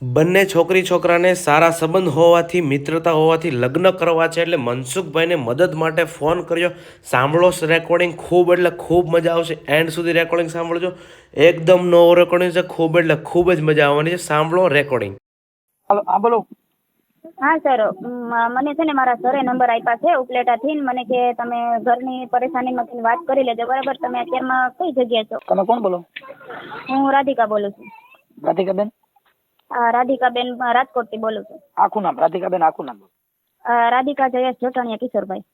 બંને છોકરી છોકરાને સારા સંબંધ હોવાથી મિત્રતા હોવાથી લગ્ન કરવા છે એટલે મનસુખભાઈને મદદ માટે ફોન કર્યો. સાંભળો રેકોર્ડિંગ, ખૂબ એટલે ખૂબ મજા આવશે. એન્ડ સુધી રેકોર્ડિંગ સાંભળજો. એકદમ નવો રેકોર્ડિંગ છે, ખૂબ એટલે ખૂબ જ મજા આવવાની છે. સાંભળો રેકોર્ડિંગ. હા બોલો. હા સર, મને છે ને મારા સરે નંબર આપ્યા છે ઉપલેટાથી. મને કે તમે ઘરની પરેશાનીમાંથી વાત કરી લેજો, બરાબર? તમે અત્યારમાં કઈ જગ્યાએ છો? તમે કોણ બોલો? હું રાધિકા બોલું છું. રાધિકાબેન? રાધિકાબેન રાજકોટથી બોલું છું. આખું નામ? રાધિકાબેન આખું નામ? રાધિકા જયેશ જોટાણીયા કિશોરભાઈ.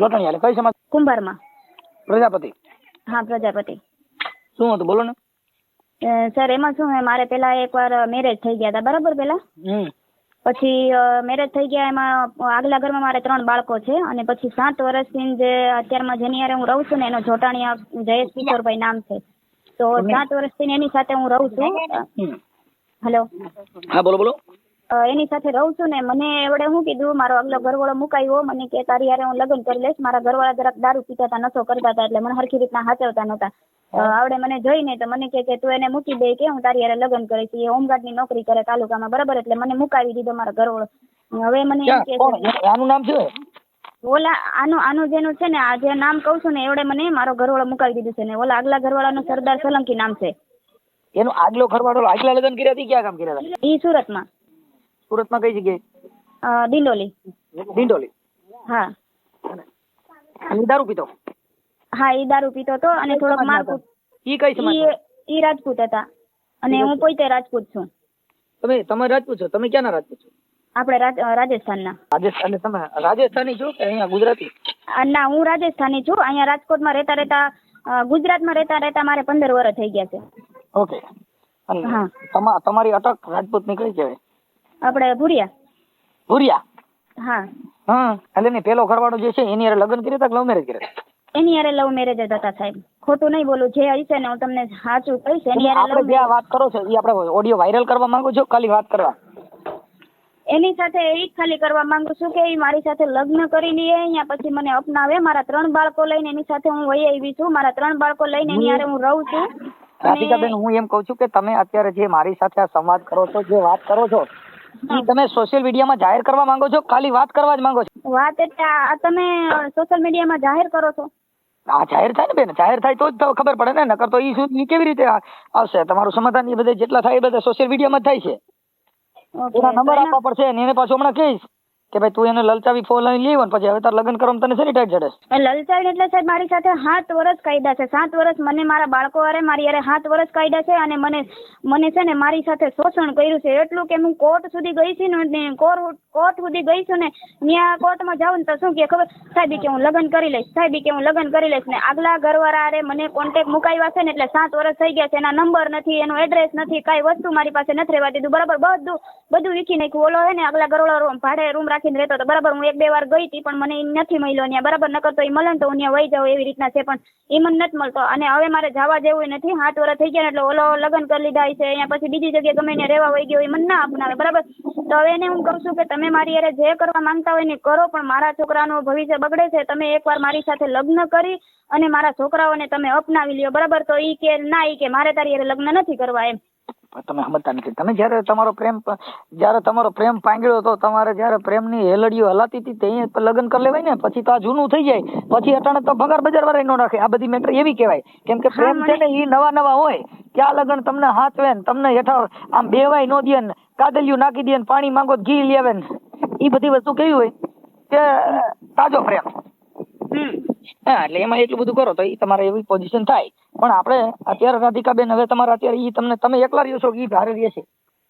જોટાણીયા એટલે કઈ સમાજ? કુંભારમાં. પ્રજાપતિ? હા, પ્રજાપતિ. શું હતું બોલો ને. સર એમાં શું હે, મારે પેલા એકવાર મેરેજ થઈ ગયા હતા, બરાબર? પેલા પછી મેરેજ થઈ ગયા, એમાં આગલા ઘરમાં મારે 3 બાળકો છે, અને પછી 7 વર્ષથી જે અત્યારમાં જેની હારે હું રહું છું ને, એનો જોટાણીયા જયેશ કિશોરભાઈ નામ છે. તો 7 વર્ષથી એની સાથે હું રહું છું. હેલો. હા બોલો બોલો. એની સાથે રહું છું ને, મને એવડે શું કીધું, મારો આગલો ઘરવાળો મુકાયો, મને કે તારી હારે હું લગ્ન કરી લઈશ. મારા ઘરવાળા જરાક દારૂ પીતા હતા, નશો કરતા હતા, એટલે મને હરખી રીતના હાચવતા નહોતા. આવડે મને જોઈને તો મને કે તું એને મૂકી દે, કે હું તારી હારે લગ્ન કરીશ. એ હોમગાર્ડની નોકરી કરે તાલુકામાં, બરાબર? એટલે મને મુકાવી દીધો મારા ઘરવાળો. હવે મને એમ કે આનું નામ છે ઓલા, આનું જેનું છે ને, આ જે નામ કહું છું ને, એવડે મને મારો ઘરવાળો મુકાવી દીધું છે ને. ઓલા આગલા ઘરવાળાનું સરદાર સોલંકી નામ છે. એનો આગલો ઘરવાળો આગલા લગ્ન કર્યા હતી, ક્યાં કામ કર્યા હતા? ઈ સુરતમાં. સુરતમાં કઈ જગ્યાએ? દિંડોલી. દિંડોલી? હા. અને દારૂ પીતો? હા, ઈ દારૂ પીતો હતો અને થોડોક મારકૂટ. ઈ કઈ સમાજ? ઈ રાજપૂત હતા, અને હું પોતે રાજપૂત છું. તમે રાજપૂત છો? તમે ક્યાંના રાજપૂત છો? આપણે રાજસ્થાનના. રાજસ્થાન? તમે રાજસ્થાની છો કે અહીંયા ગુજરાતી? ના, હું રાજસ્થાની છું. અહીંયા રાજકોટમાં રહેતા ગુજરાતમાં રહેતા મારે 15 વર્ષ થઈ ગયા છે. ઓકે. અને તમારી અટક રાજપૂત ની કઈ કહેવાય? આપણે ભુરિયા. ભુરિયા? હા. હા. એટલે એની પેલો ઘરવાળો જે છે એની હારે લગ્ન કર્યા હતા કે લવ મેરેજ કર્યા? એની હારે લવ મેરેજ જ હતા સાહેબ. ખોટું નહીં બોલું, જે હશે ને હું તમને સાચું કહીશ. એની હારે આપણે જે વાત કરો છો એ આપણે ઓડિયો વાયરલ કરવા માંગો છો, ખાલી વાત કરવા? એની સાથે એ ખાલી કરવા માંગુ છું કે એ મારી સાથે લગ્ન કરી લે, અહીંયા પછી મને અપનાવે. મારા 3 બાળકો લઈને એની સાથે હું વહી આવી છું. મારા 3 બાળકો લઈને એની હારે હું રહું છું. રાધિકાબેન, હું એમ કઉ છું કે તમે અત્યારે જે મારી સાથે આ સંવાદ કરો છો, જે વાત કરો છો, એ તમે સોશિયલ મીડિયામાં જાહેર કરવા માંગો છો, ખાલી વાત કરવા જ માંગો છો? વાત એટલે આ તમે સોશિયલ મીડિયામાં જાહેર કરો છો? આ જાહેર થાય ને બેન, જાહેર થાય તો જ ખબર પડે ને. નકર તો ઈ કેવી રીતે આવશે? તમારું સમાધાન એ બધે જેટલા થાય એ બધા સોશિયલ મીડિયામાં જ થાય છે. એના નંબર આપવા પડશે ને. એને પાછું હમણાં કહીશ કે ભાઈ તું એને લલચાવી ફોન લઈ લેવો ને પછી હવે તાર લગ્ન કરવા તને શેની ટાઈટ ચડે? લલચાવી એટલે સાહેબ મારી સાથે 7 વર્ષ કાયદા છે. 7 વર્ષ મને મારા બાળકો હારે મારી હારે 7 વર્ષ કાયદા છે. અને મને છે ને મારી સાથે શોષણ કર્યું છે, એટલું કે હું કોર્ટ સુધી ગઈ છું ને, કોર્ટ સુધી ગઈ છું ને, ત્યાં કોર્ટમાં જાઉં ને તો શું કે ખબર? સાહેબ કે હું લગ્ન કરી લઈશ, સાહેબ કે હું લગ્ન કરી લઈશ. ને આગલા ઘરવાળા હારે મને કોન્ટેક્ટ મુકાવ્યા છે ને, એટલે 7 વર્ષ થઈ ગયા છે. એના નંબર નથી, એનો એડ્રેસ નથી, કાંઈ વસ્તુ મારી પાસે નથી રહેવા દીધું, બરાબર? બધું વીખી નાખ્યું. ઓલો હે ને આગલા ઘરવાળો ભાડે રૂમ રાખીને રહેતો હતો, બરાબર? હું 1-2 વાર ગઈ હતી પણ મને નથી મળ્યો ત્યાં, બરાબર? નકર તો એ મળે ને તો હું ત્યાં વહી જાઉં એવી રીતના છે, પણ એ મને નથી મળતો. અને હવે મારે જવા જેવું નથી. 7 વર્ષ થઈ ગયા એટલે ઓલો લગ્ન કરી લીધા છે, અહીંયા પછી બીજી જગ્યાએ ગમે ત્યાં રહેવા વહી ગયો, એ મને ના અપનાવે, બરાબર? તો હવે એને હું કહું છું કે તમે મારી હારે જે કરવા માંગતા હોય ને કરો, પણ મારા છોકરાનું ભવિષ્ય બગડે છે. તમે એકવાર મારી સાથે લગ્ન કરી અને મારા છોકરાઓને તમે અપનાવી લ્યો, બરાબર? તો ઈ કે ના, ઈ કે મારે તારી હારે લગ્ન નથી કરવા એમ. તમે સમજતા નથી. તમે જયારે તમારો પ્રેમ પાંગળ્યો હતો, તમારે જયારે પ્રેમની હેલડીઓ હલાતી હતી તે લગ્ન કરી લેવાય ને. પછી તો આ જૂનું થઈ જાય, પછી અટાણે તો ભગાર બજાર વાળા નો રાખે. આ બધી મેટર એવી કહેવાય, કેમ કે પ્રેમ છે ને એ નવા હોય. ક્યાં લગ્ન તમને હાથવે ને તમને હેઠળ આમ બેવાય નો દે ને, કાદલિયું નાખી દે ને, પાણી માંગો ઘી લેવે ને, એ બધી વસ્તુ કેવી હોય કે તાજો પ્રેમ. હા, એટલે એમાં એટલું બધું કરો તો એ તમારે એવી પોઝિશન થાય. પણ આપણે અત્યારે રાધિકાબેન, હવે તમારે અત્યારે તમે એકલા રહ્યો છો કે ઈ હારે રહે છે?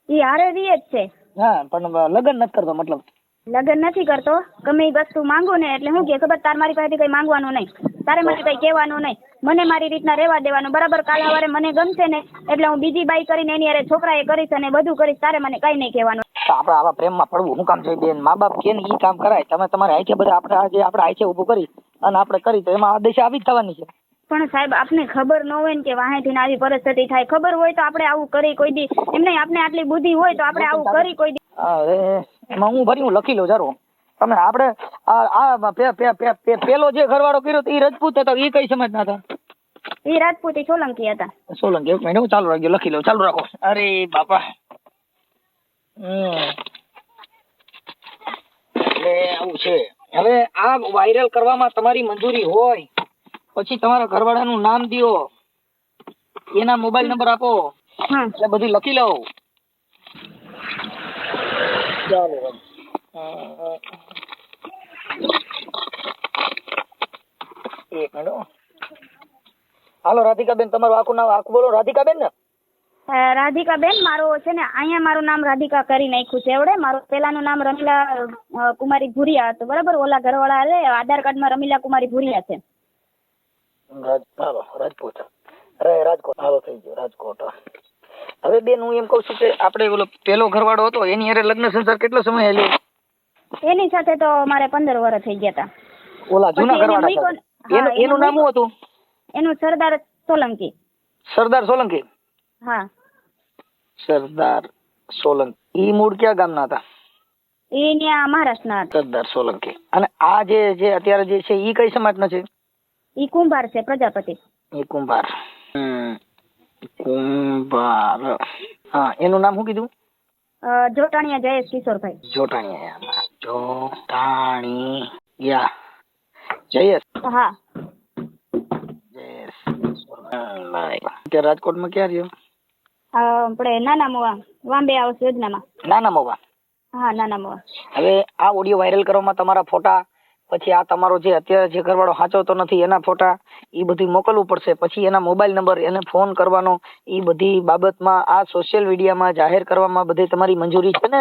ઈ હારે રહે જ છે. હા, પણ લગ્ન નથી કરતો? મતલબ લગ્ન નથી કરતો. ગમે એ વસ્તુ માંગુ ને એટલે હું કે ખબર, તાર મારી પાસેથી કઈ માંગવાનું નહીં, તારે મને કઈ કહેવાનું નહીં, મને મારી રીતના રહેવા દેવાનું, બરાબર? કાલ સવારે મને ગમશે ને એટલે હું બીજી બાઈ કરીને એની હારે છોકરાએ કરીશ અને બધું કરીશ, તારે મને કઈ નહીં કહેવાનું. આપણે આવા પ્રેમમાં પડવું શું કામ છે બેન? મા બાપ કે ઈ કામ કરાય. તમે તમારે આઈ છે બધા, આપણે આઈ છે ઉભું કરી અને આપણે કરી તો એમાં આ દિશા આવી જ થવાની છે. પણ સાહેબ આપને ખબર ન હોય ને કે વાહેથી આવી પરિસ્થિતિ થાય. ખબર હોય તો આપણે આવું કરી કોઈ દી એમ નહીં. આપણે આટલી બુદ્ધિ હોય તો આપણે આવું કરી કોઈ દી. એમાં હું લખી લઉં જારો. તમે આપણે પેલો જે ઘરવાળો કર્યો એ રજપૂત હતો, એ કઈ સમજ ના હતા? એ રાજપૂતી સોલંકી હતા. સોલંકી? એક મિનિટ, હું ચાલુ રાખજો, લખી લઉં. ચાલુ રાખો. અરે બાપા, એટલે આવું છે. હવે આ વાયરલ કરવામાં તમારી મંજૂરી હોય પછી તમારા ઘરવાળાનું નામ દ્યો, એના મોબાઈલ નંબર આપો, હા એટલે બધું લખી લઉં. ચાલો એક મિનિટ હો. હાલો રાધિકાબેન, તમારું આખું નામ આખું બોલો. રાધિકાબેન ને? રાધિકાબેન, મારું છે ને અહીંયા મારું નામ રાધિકા કરી નાખ્યું છે એવડે. મારું પેલાનું નામ રમીલા કુમારી ભુરિયા હતું, બરાબર. ઓલા ઘરવાળા છે આધાર કાર્ડમાં રમીલા કુમારી ભુરિયા છે. હાલો રાજકોટ. અરે રાજકોટ હાલો થઈ ગયો રાજકોટ. હવે બેન હું એમ કઉ છું કે આપણે ઓલો પેલો ઘરવાળો હતો એની હારે લગ્ન સંસાર કેટલો સમય હાલ્યો? એની સાથે તો મારે 15 વર્ષ થઈ ગયા હતા. ઓલા જૂના પછી એને ઘરવાળા મૂક્યો સાથે. ને- હા, એનું નામ શું હતું? એનું સરદાર સોલંકી. સરદાર સોલંકી. હા, સરદાર સોલંકી. ઈ મૂળ કયા ગામના હતા? એ ત્યાં મહારાષ્ટ્રના હતા. સરદાર સોલંકી. અને આ જે અત્યારે જે છે ઈ કઈ સમાજના છે? ઈ કુંભાર છે, પ્રજાપતિ. એ કુંભાર. કુંભાર. હા, એનું નામ શું કીધું? જોટાણીયા જયેશ કિશોરભાઈ. જોટાણીયા. જોટાણીયા જયેશ. હા, જયેશ. કે રાજકોટમાં ક્યાં રહ્યો? આપણે નાના મોવા વાંબે આવાસ યોજનામાં. નાના મોવા. હા, નાના મોવા. હવે આ ઓડિયો વાયરલ કરવામાં તમારા ફોટા, પછી આ તમારો જે અત્યારે જે ઘરવાળો સાચવતો નથી એના ફોટા, એ બધું મોકલવું પડશે. પછી એના મોબાઈલ નંબર, એને ફોન કરવાનો, એ બધી બાબતમાં આ સોશિયલ મીડિયામાં જાહેર કરવામાં બધી તમારી મંજૂરી છે ને?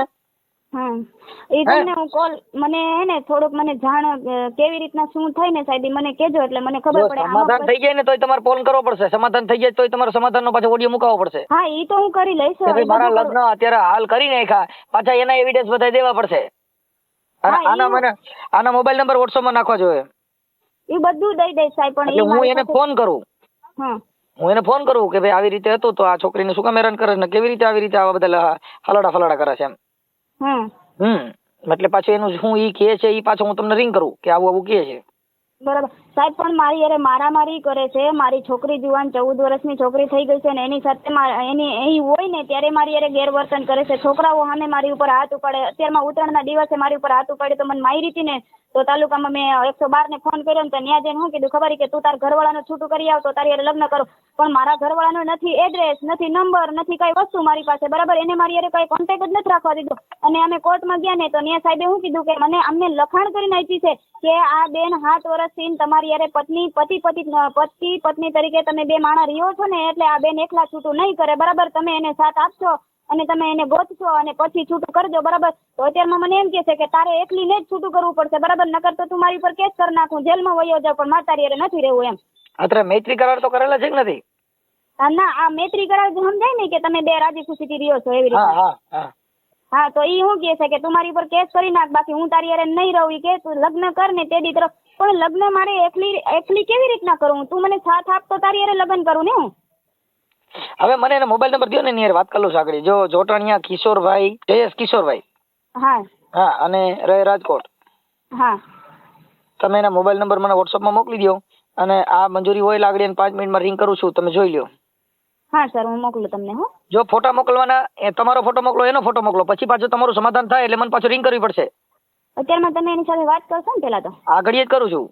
એ તમને હું કોલ મને હે ને થોડુંક મને જાણ કેવી રીતના શું થાય ને સાહેબ મને કહેજો એટલે મને ખબર જો પડે. સમાધાન થઈ જાય ને તોય તમારે ફોન કરવો પડશે. સમાધાન થઈ જાય તોય તમારે સમાધાનનો પાછો ઓડિયો મુકાવવો પડશે. હા, એ તો હું કરી લઈશ. કે ભાઈ મારા લગ્ન અત્યારે હાલ કરી નાખ્યા, પાછા એના એવિડન્સ બધા દેવા પડશે. અને આના મોબાઈલ નંબર વોટ્સઅપમાં નાખવા જોઈએ. એ બધું દઈ દઈશ સાહેબ. પણ એટલે હું એને ફોન કરું. હા, હું એને ફોન કરું કે ભાઈ આવી રીતે હતું તો આ છોકરીને શું કામ હેરાન કરે ને કેવી રીતે આવી રીતે આવા બધા ફલાડા કરે છે એમ. એટલે પાછું એનું શું ઈ કહે છે ઈ પાછો હું તમને રિંગ કરું કે આવું આવું કહે છે. બરાબર સાહેબ. પણ મારી યારે મારામારી કરે છે. મારી છોકરી જુવાન 14 વર્ષની છોકરી થઈ ગઈ છે ને એની સાથે એની એ હોય ને ત્યારે મારી યારે ગેરવર્તન કરે છે. છોકરાઓ સામે મારી ઉપર હાથ ઉપાડે. અત્યારમાં ઉત્તરાયણના દિવસે મારી ઉપર હાથ ઉપાડ્યો તો મને મારી હતી ને તો તાલુકામાં મેં 112 ને ફોન કર્યો ને તો ત્યાં જઈને શું કીધું ખબર કે તું તાર ઘરવાળાનું છૂટું કરી આવ તો તારી યારે લગ્ન કરું. પણ મારા ઘરવાળાનો નથી એડ્રેસ, નથી નંબર, નથી કઈ વસ્તુ મારી પાસે, બરાબર. એને મારી યારે કઈ કોન્ટેક્ટ જ નથી રાખવા દીધો. અને અમે કોર્ટમાં ગયા ને તો ત્યાં સાહેબે શું કીધું કે મને અમને લખાણ કરીને આપી છે કે આ બેન 7 વર્ષથી તમારી યારે પતિ પત્ની તરીકે તમે બે માણસ રહ્યો છો ને એટલે આ બેન એકલા છૂટું નહીં કરે, બરાબર. તમે એને સાથ આપશો અને તમે એને ગોતશો અને પછી છૂટું કરજો, બરાબર. તો અત્યારમાં મને એમ કે છે કે તારે એકલીને જ છૂટું કરવું પડશે, બરાબર. નકર તો તું મારી પર કેસ કરી નાખું, જેલમાં વયો જાવ, પણ મારે તારી યારે નથી રહેવું એમ. અત્યારે મૈત્રી કરાર તો કરેલા છે કે નથી? ના, આ મૈત્રી કરાર સમજાય ને કે તમે બે રાજી ખુશીથી રહ્યો છો એવી રીતે. હા, તો ઈ શું કહે છે કે તું મારી પર કેસ કરી નાખ, બાકી હું તારી યારે નહીં રહું. કે તું લગ્ન કર ને તે દી તરફ. પણ લગ્ન મારે એકલી કેવી રીતના કરું? તું મને સાથ આપ તો તારી યારે લગ્ન કરું ને હું. હવે મને એનો મોબાઈલ નંબર દો ને એની વાત કરું છું આગળ. જો જોટાણીયા કિશોરભાઈ, જયેશ કિશોરભાઈ. હા હા, અને રહે રાજકોટ. હા, તમે એના મોબાઈલ નંબર મને વોટ્સઅપમાં મોકલી દો અને આ મંજૂરી હોય લાગડી 5 મિનિટમાં રિંગ કરું છું, તમે જોઈ લો. હા સર, હું મોકલું તમને. હો, જો ફોટા મોકલવાના, તમારો ફોટો મોકલો, એનો ફોટો મોકલો, પછી પાછું તમારું સમાધાન થાય એટલે મને પાછું રિંગ કરવી પડશે. અત્યારમાં તમે એની સાથે વાત કરશો ને પેલા તો? આગળ જ કરું છું.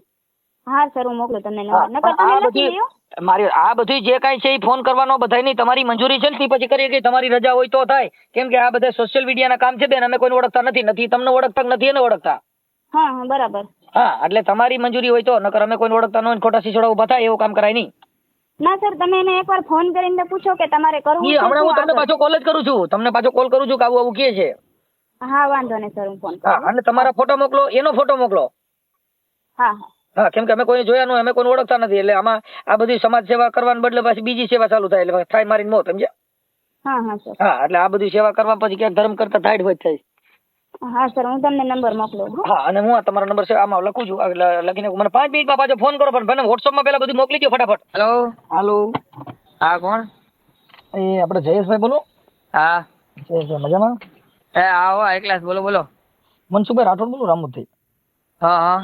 હા સર, હું મોકલું તમને નંબર. નકર તમે લખી લ્યો. મારી આ બધું જે કાંઈ છે એ ફોન કરવાનો બધાયની તમારી મંજૂરી છે ને પછી કરીએ કે તમારી રજા હોય તો થાય. કેમ કે આ બધા સોશિયલ મીડિયાના કામ છે બેન. અમે કોઈને ઓળખતા નથી તમને ઓળખતા નથી એને ઓળખતા. હા, બરાબર. હા, એટલે તમારી મંજૂરી હોય તો, નકર અમે કોઈને ઓળખતા ન હોય ખોટા શીશોડા ઉભા થાય એવું કામ કરાય નહીં. ના સર, તમે એને એકવાર ફોન કરીને પૂછો કે તમારે કરવું છે. હમણાં હું તમને પાછો કોલ જ કરું છું, તમને પાછો કોલ કરું છું કે આવું આવું કહે છે. હા, વાંધો નહીં સર, હું ફોન કરું. હા, અને તમારા ફોટો મોકલો, એનો ફોટો મોકલો. હા હા હા, કેમ કે અમે કોઈને જોયા ન, અમે કોઈને ઓળખતા નથી, એટલે આમાં આ બધી સમાજ સેવા કરવાને બદલે પાછી બીજી સેવા ચાલુ થાય, એટલે થાય મારીને મોત, સમજ્યા? હા હા સર. હા, એટલે આ બધી સેવા કરવા પછી ક્યાંક ધર્મ કરતા થાય હોય થાય. હા સર, હું તમને નંબર મોકલું. હા, અને હું આ તમારો નંબર છે આમાં લખું છું, લખીને મને 5 મિનિટમાં પાછો ફોન કરો, પણ મને વોટ્સઅપમાં પેલા બધું મોકલી દો ફટાફટ. હેલો. હા, કોણ? એ આપણે જયેશભાઈ બોલો. હા, જયેશભાઈ મજામાં? આવો એકલાસ. બોલો. મનસુખભાઈ રાઠોડ બોલું, રામોદથી. હા.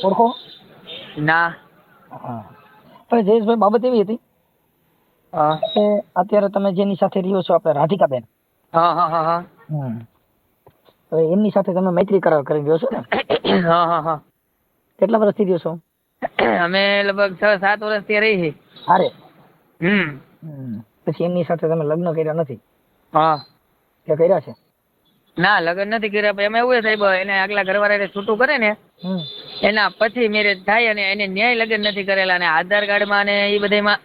ઓળખો? ના. હા, હવે જયેશભાઈ બાબત એવી હતી કે અત્યારે તમે જેની સાથે રહ્યો છો આપણે રાધિકાબેન. હા. હમ હવે એમની સાથે તમે મૈત્રી કરાર કરી રહ્યો છો ને? હા હા હા કેટલા વર્ષથી રહ્યો છો? અમે લગભગ 6-7 વર્ષથી રહી છીએ. હારે. હમ પછી એમની સાથે તમે લગ્ન કર્યા નથી હા કે કર્યા છે? ના લગ્ન નથી કર્યા. પણ એમાં એવું છે સાહેબ, એને આગલા ઘરવાળા છૂટું કરે ને એના પછી મેરેજ થાય અને એને ન્યાય લગ્ન નથી કરેલા. અને આધાર કાર્ડમાં ને એ બધામાં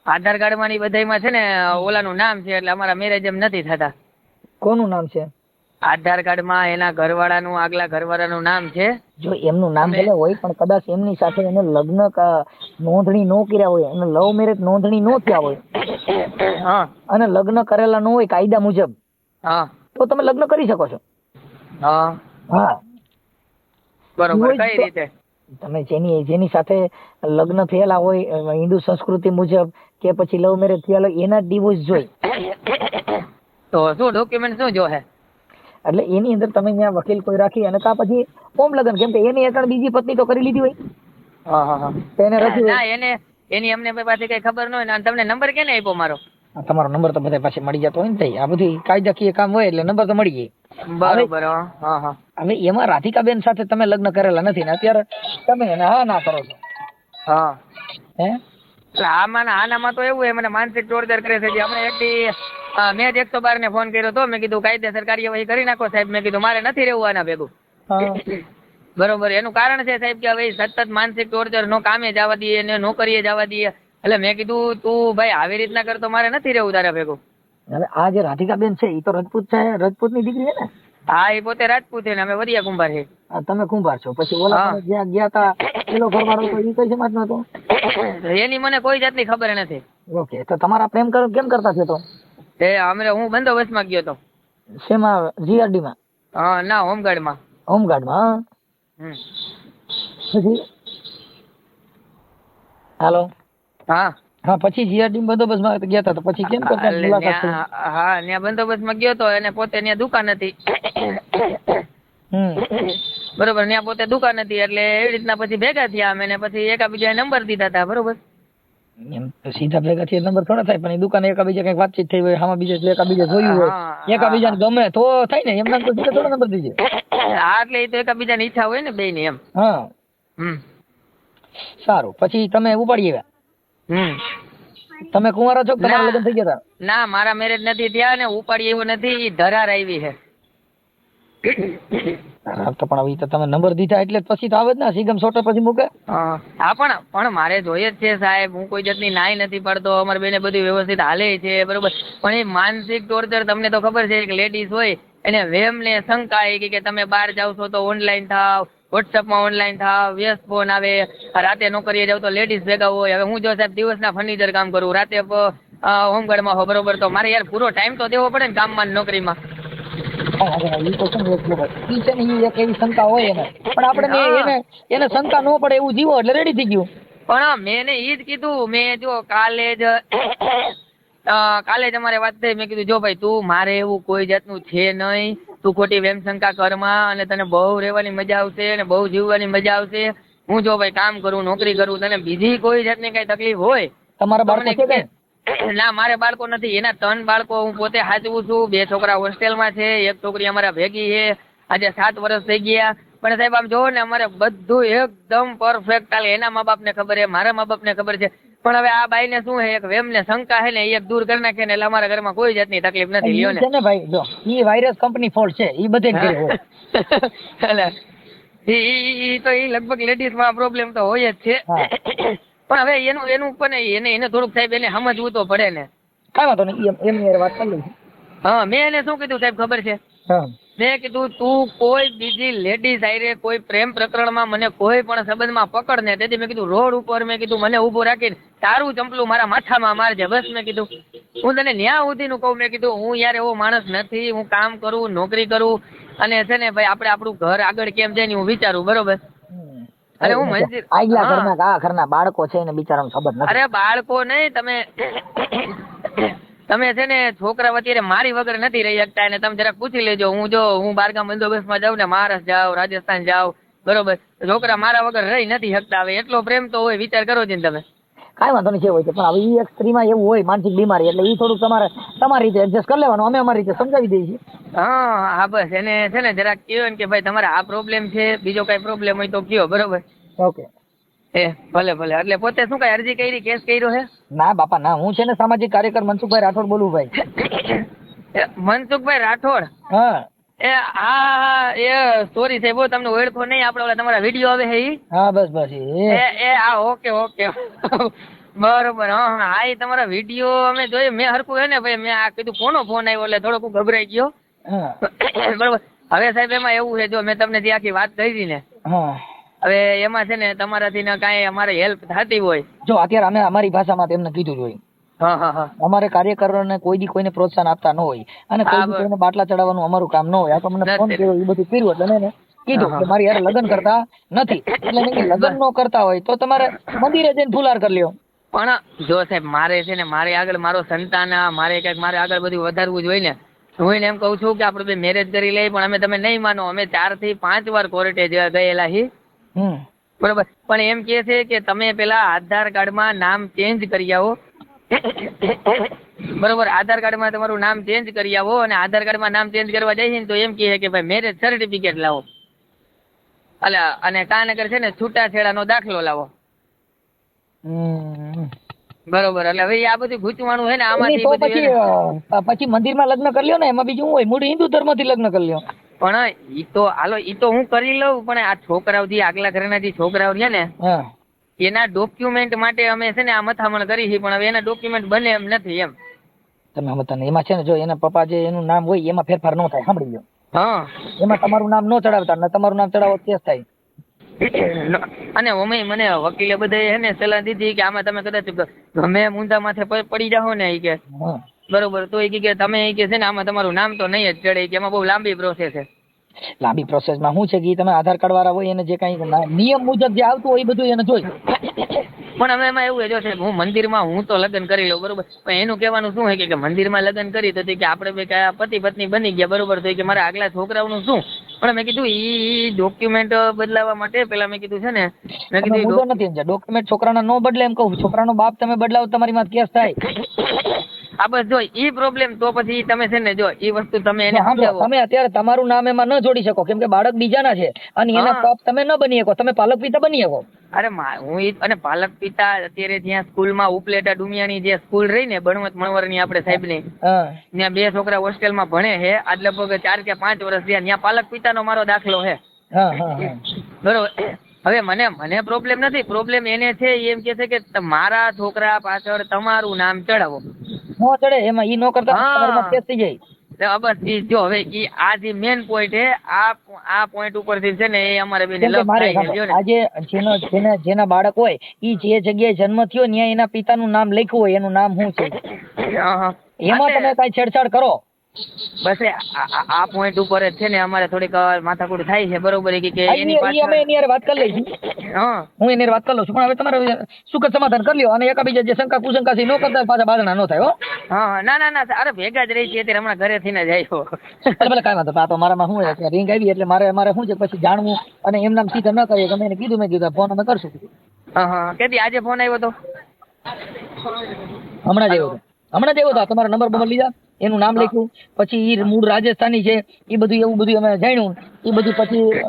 આધાર કાર્ડમાં ને એ બધામાં છે ને ઓલાનું નામ છે, એટલે અમારા મેરેજ એમ નથી થતા. કોનું નામ છે? આધાર કાર્ડમાં એના ઘરવાળાનું, આગલા ઘરવાળાનું નામ છે. જો એમનું નામ ભલે હોય પણ કદાચ એમની સાથે એને લગ્ન નોંધણી ન કર્યા હોય, એને લવ મેરેજ નોંધણી ન થયા હોય હા અને લગ્ન કરેલા ન હોય કાયદા મુજબ, હા તો તમે લગ્ન કરી શકો છો. હા હા બરોબર. હોય કઈ તો- રીતે? તમે જેની સાથે લગ્ન થયેલા હોય હિન્દુ સંસ્કૃતિ મુજબ કે પછી લવ મેરેજ થયેલા હોય એના ડિવોર્સ જોઈ, તો શું ડોક્યુમેન્ટ શું જોહે? એટલે એની અંદર તમે ત્યાં વકીલ કોઈ રાખી અને કા પછી ઓમ લગ્ન, કેમ કે એની હેઠળ બીજી પત્ની તો કરી લીધી હોય હા હા હા તો એને રજી હોય. ના એની અમને પાસે કઈ ખબર ન હોય ને. અને તમને નંબર કેને આપ્યો મારો? આ તમારો નંબર તો બધા પાસે મળી જતો હોય ને તઈ. આ બધી કાયદાકીય કામ હોય એટલે નંબર તો મળી જાય. બરોબર. હા હા હવે એમાં રાધિકાબેન સાથે તમે લગ્ન કરેલા નથી ને અત્યારે તમે એને હા ના કરો છો હા હે? એટલે આનામાં તો એવું છે, મને માનસિક ટોર્ચર કરે છે. જે હમણાં એક મેં જ 112 ને ફોન કર્યો હતો. મેં કીધું કાયદેસર કાર્યવાહી કરી નાખો સાહેબ. મેં કીધું મારે નથી રહેવું આના ભેગું. બરોબર. એનું કારણ છે સાહેબ કે હવે સતત માનસિક ટોર્ચર, નો કામે જવા દઈએ ને નોકરીએ જવા દઈએ. એટલે મેં કીધું તું ભાઈ આવી રીતના કરતો મારે નથી રહેવું તારા ભેગું. હવે આ જે રાધિકાબેન છે એ તો રજપૂત છે, રજપૂતની દીકરી છે ને? હા એ પોતે રાજપૂત છે ને અમે વરિયા કુંભાર છે. આ તમે કુંભાર છો. પછી ઓલા હા. તમે જ્યાં ગયા તા પેલો ઘરવાળો તો એ કઈ સમાજ નો હતો? એની મને કોઈ જાતની ખબર નથી. ઓકે, તો તમારા પ્રેમ કેમ કરતા છે તો? હું બંદોબસ્તમાં ગયો હતો. શેમાં? જીઆરડી માં? હા ના, હોમગાર્ડમાં. હોમગાર્ડમાં? હમ. પછી હાલો હા હા પછી જીઆરડી બંદોબસ્તમાં ગયા તા તો પછી કેમ કરતા એટલે મુલાકાત થઈ? હા ત્યાં બંદોબસ્તમાં ગયો હતો અને પોતે ત્યાં દુકાન હતી. બરોબર. ત્યાં પોતે દુકાન હતી એટલે એવી રીતના પછી ભેગા થયા અમે ને પછી એકાબીજા નંબર દીધા હતા. બરોબર. એમ તો સીધા ભેગા થયા નંબર થોડા થાય, પણ એ દુકાને એકાબીજા કઈક વાતચીત થઈ હોય, આમાં બીજા એકાબીજા જોયું હોય, એકાબીજાને ગમે તો થાય ને, એમના તો સીધા થોડા નંબર દીજે. હા એટલે એ તો એકાબીજાની ઈચ્છા હોય ને બેયની એમ. હા સારું. પછી તમે ઉપાડી આવ્યા? તમે કુંવારા છો કે તમારા લગ્ન થઈ ગયા હતા? ના મારા મેરેજ નથી થયા ને ઉપાડી એવું નથી. ઈ ધરાર આવી છે. તો પણ હવે તો તમે નંબર દીધા એટલે પછી તો આવે જ ને, સિગમ સોટર પછી મૂકે. હા પણ મારે જોઈએ જ છે સાહેબ. હું કોઈ જાતની નાય નથી પાડતો. અમારે બેને બધું વ્યવસ્થિત હાલે છે. બરોબર. પણ એ માનસિક ટોર્ચર તમને તો ખબર છે કે લેડીઝ હોય એને વેમ ને શંકા એ કે તમે બહાર જાવ છો તો ઓનલાઈન થાવ, વોટ્સઅપમાં ઓનલાઈન થાવ, વ્યસ્ત ફોન આવે, રાતે નોકરીએ જાવ તો લેડીઝ ભેગા હોય. હવે હું જો સાહેબ દિવસના ફર્નિચર કામ કરું, રાતે હોમગાર્ડમાં હો. બરોબર. તો મારે યાર પૂરો ટાઈમ તો દેવો પડે ને કામમાં ને નોકરીમાં. ઈ તો છે ને ઈ છે ને ઈ એક એવી શંકા હોય એને, પણ આપણે એને શંકા ન પડે એવું જીવો એટલે રેડી થઈ ગયું. પણ મેં ઈ જ કીધું. મેં જો કાલે જ અમારે વાત થઈ. મેં કીધું જો ભાઈ તું મારે એવું કોઈ જાતનું છે નહીં, તું ખોટી વેમ શંકા કરમાં અને તને બહુ રહેવાની મજા આવશે અને બહુ જીવવાની મજા આવશે. હું જો ભાઈ કામ કરું, નોકરી કરું, તને બીજી કોઈ જાતની કઈ તકલીફ હોય. તમારા બાળકો છે કઈ? ના મારે બાળકો નથી. એના 3 બાળકો હું પોતે સાચવું છું. 2 છોકરા હોસ્ટેલમાં છે, 1 છોકરી અમારા ભેગી છે. આજે 7 વર્ષ થઈ ગયા. પણ સાહેબ આમ જોવો ને અમારે બધું એકદમ પરફેક્ટ ચાલે. એના મા બાપ ને ખબર છે, મારા મા બાપ ને ખબર છે. પણ હવે આ બાઈ ને શું છે, એક વેમ ને શંકા છે ને એક દૂર કરી નાખે ને એટલે અમારા ઘરમાં કોઈ જાતની તકલીફ નથી. લ્યો છે ને ભાઈ, જો ઈ વાયરસ કંપની ફોલ્ટ છે, ઈ બધે કરે હોય. ઈ તો ઈ લગભગ લેડીઝ માં પ્રોબ્લેમ તો હોય જ છે. પણ હવે એનું પણ એને થોડુંક સાહેબ એને સમજવું તો પડે ને. કઈ વાંધો નહીં, એમની વાત કરી લઈશું. હા મેં એને શું કીધું સાહેબ ખબર છે? મેં કીધું તું કોઈ બીજી લેડીઝ આયરે કોઈ પ્રેમ પ્રકરણમાં મને કોઈ પણ સંબંધમાં પકડ ને. તેથી મેં કીધું રોડ ઉપર મેં કીધું મને ઉભો રાખીને તારું ચંપલું મારા માથામાં મારજે બસ. મેં કીધું હું તને ન્યા સુધીનું કહું. મેં કીધું હું યાર એવો માણસ નથી. હું કામ કરું, નોકરી કરું અને છે ને ભાઈ આપણે આપણું ઘર આગળ કેમ જાય ને હું વિચારું. બરોબર. અરે હું મંજિર આગલા ઘરના બાળકો છે ને બિચારાને ખબર નથી. અરે બાળકો નહીં, તમે છે ને છોકરા અત્યારે મારી વગર નથી રહી શકતા. અને તમે જરાક પૂછી લેજો. હું બારગામ બંદોબસ્તમાં જાઉં ને, મહારાષ્ટ્ર જાઉં, રાજસ્થાન જાઉં, બરોબર, છોકરા મારા વગર રહી નથી શકતા. હવે એટલો પ્રેમ તો હોય, વિચાર કરો છો ને તમે. કાંઈ વાંધો નહીં, જે હોય છે. પણ હવે એ એક સ્ત્રીમાં એવું હોય માનસિક બીમારી, એટલે એ થોડુંક તમારી રીતે એડજસ્ટ કરી લેવાનું, અમે અમારી રીતે સમજાવી દઈએ છીએ. હા બસ એને છે ને જરાક કહ્યો ને કે ભાઈ તમારે આ પ્રોબ્લેમ છે, બીજો કઈ પ્રોબ્લેમ હોય તો કયો, બરોબર? ઓકે. ભલે ભલે. એટલે પોતે શું કઈ અરજી કરી, કેસ કર્યો છે? ના બાપા ના, હું છે ને સામાજિક કાર્યકર મનસુખભાઈ રાઠોડ બોલું ભાઈ. મનસુખભાઈ રાઠોડ? હા હા એ સોરી સાહેબ, તમને ઓળખો નહીં, આપણે ઓલા તમારા વિડીયો આવે છે ઈ? હા બસ બસ ઓકે ઓકે બરોબર. હા એ તમારા વિડીયો અમે જોયું, મેં હરખું હે ને ભાઈ, મેં આ કીધું કોનો ફોન આવ્યો એટલે થોડોક ગભરાઈ ગયો. બરોબર. હવે સાહેબ એમાં એવું છે, જો મેં તમને જે આખી વાત કરી ને, હવે એમાં છે ને તમારાથી ને કાંઈ અમારે હેલ્પ થતી હોય, જો અત્યારે અમે અમારી ભાષામાં તેમને કીધું જ હોય, હા અમારે કાર્યકરોને કોઈ દી કોઈને પ્રોત્સાહન આપતા ન હોય, અને કોઈ દી કોઈને બાટલા ચડાવવાનું અમારું કામ ન હોય. આ તો મને ફોન કર્યો, એ બધું કર્યું એટલે મેં કીધું કે મારી યાર લગ્ન કરતા નથી, એટલે મેં લગ્ન ન કરતા હોય તો તમારે મંદિરે જઈને ફુલાર કરી લ્યો. પણ જો સાહેબ મારે છે ને, મારે આગળ મારો સંતાન, મારે કઈક મારે આગળ બધું વધારવું જ હોય ને, હું એને એમ કહું છું કે આપણે બે મેરેજ કરી લઈએ. પણ અમે, તમે નહીં માનો, અમે 4 થી 5 વાર કોર્ટે ગયેલા છીએ, બરોબર? પણ એમ કે છે કે તમે પેલા આધાર કાર્ડમાં નામ ચેન્જ કરી આવો, બરોબર? આધાર કાર્ડમાં તમારું નામ ચેન્જ કરી આવો, અને આધાર કાર્ડમાં નામ ચેન્જ કરવા જાય છે ને તો એમ કહે કે ભાઈ મેરેજ સર્ટિફિકેટ લાવો, અને કાનગર છે ને છૂટાછેડાનો દાખલો લાવો, બરોબર? એટલે હવે આ બધું ગૂંચવાનું છે ને આમાંથી. પછી મંદિરમાં લગ્ન કરી લ્યો ને, એમાં બીજું હોય, મૂળ હિન્દુ ધર્મ થી લગ્ન કરી લ્યો. પણ ઈ તો હાલો, ઈ તો હું કરી લઉં, પણ આ છોકરાઓ જે આગલા ઘરના જે છોકરાઓ છે ને, એના ડોક્યુમેન્ટ માટે અમે છે ને આ મથામણ કરી છે, પણ હવે એના ડોક્યુમેન્ટ બને એમ નથી એમ. તમે સમજતા એમાં છે ને, જો એના પપ્પા જે એનું નામ હોય એમાં ફેરફાર ન થાય, સાંભળી લો. હા, એમાં તમારું નામ ન ચડાવતા, ને તમારું નામ ચડાવો કેસ થાય. અને મને વકીલે બધા હે ને સલાહ દીધી કે આમાં તમે કદાચ ગમે મુંદા માથે પડી જાઓ ને, કે બરોબર, તો એ કે તમે કે છે ને આમાં તમારું નામ તો નહીં જ ચડે, કે એમાં બહુ લાંબી પ્રોસેસ છે. લાંબી પ્રોસેસમાં શું છે કે તમે આધાર કાર્ડ વાળા હોય એને જે કઈ નિયમ મુજબ જે આવતું હોય એ બધું એને જોઈ. પણ હવે એમાં એવું છે, હું મંદિરમાં હું તો લગ્ન કરી લઉં, બરોબર? પણ એનું કહેવાનું શું છે કે મંદિરમાં લગ્ન કરી તો કે આપણે બે પતિ પત્ની બની ગયા, બરોબર? તો કે મારા આગલા છોકરાઓનું શું? પણ મેં કીધું ઈ ડોક્યુમેન્ટ બદલાવા માટે પેલા મેં કીધું છે ને, મેં કીધું નથી ડોક્યુમેન્ટ છોકરાના નો બદલે, એમ કહું છોકરાનો બાપ તમે બદલાવો તમારી માં કેસ થાય. આ બસ જો ઈ પ્રોબ્લેમ, તો પછી તમે છે ને, જો ઈ વસ્તુ તમે એને સમજાવો. તમે અત્યારે તમારું નામ એમાં ન જોડી શકો, કેમ કે બાળક બીજાના છે, અને એના બાપ તમે ન બની શકો, તમે પાલક પિતા બની શકો. અરે હું અને પાલક પિતા અત્યારે જ્યાં સ્કૂલમાં ઉપલેટા ડુમિયાની જે સ્કૂલ રહી ને, બણવત મણવરની આપણે સાહેબ ની, ત્યાં 2 છોકરા હોસ્ટેલમાં ભણે છે, આજ લગભગ 4 કે 5 વર્ષ થયા, ત્યાં પાલક પિતાનો મારો દાખલો છે, બરોબર? હવે મને પ્રોબ્લેમ નથી, પ્રોબ્લેમ એને છે, એમ કે છે કે મારા છોકરા પાછળ તમારું નામ ચડાવો. નો ચડે એમાં, ઈ નો કરતા કેસ થઈ જાય. બસ ઈ જો હવે ઈ આ જે મેઇન પોઈન્ટ છે, આ પોઈન્ટ ઉપરથી છે ને એ અમારે બેને લપ થાય છે. આજે જેના બાળક હોય ઈ જે જગ્યાએ જન્મ થયો ત્યાં એના પિતાનું નામ લખ્યું હોય, એનું નામ શું છે, એમાં તમે કઈ છેડછાડ કરો, બસ આ પોઈન્ટ ઉપર જ છે ને અમારે થોડીક માથાકૂટ થાય છે, બરોબર? કે એની પાછળ અમે એની વાત કરી લઈશું. હું એની વાત કરી લઉં છું, પણ હવે તમારે સુખ સમાધાન કરી લ્યો, અને એકાબીજા જે શંકા કુશંકા છે ન કરતા, પાછા બાજણા ન થાય. હા, ના, અરે ભેગા જ રહી છે અત્યારે, હમણાં ઘરે થઈને જ આવ્યો. ભલે કાંઈ વાંધો. આ તો મારામાં શું રિંગ આવી એટલે મારે શું છે પછી જાણવું, અને એમ નામ સીધા ન કરીએ, તમે એને કીધું, મેં કીધું ફોન અમે કરશું. કેદી આજે ફોન આવ્યો તો? હમણાં જ આવ્યો હતો. તમારો નંબર બમર લીધા, એનું નામ લખ્યું, પછી એ મૂળ રાજસ્થાની છે, એ બધું એવું બધું અમે જાણ્યું, એ બધું પછી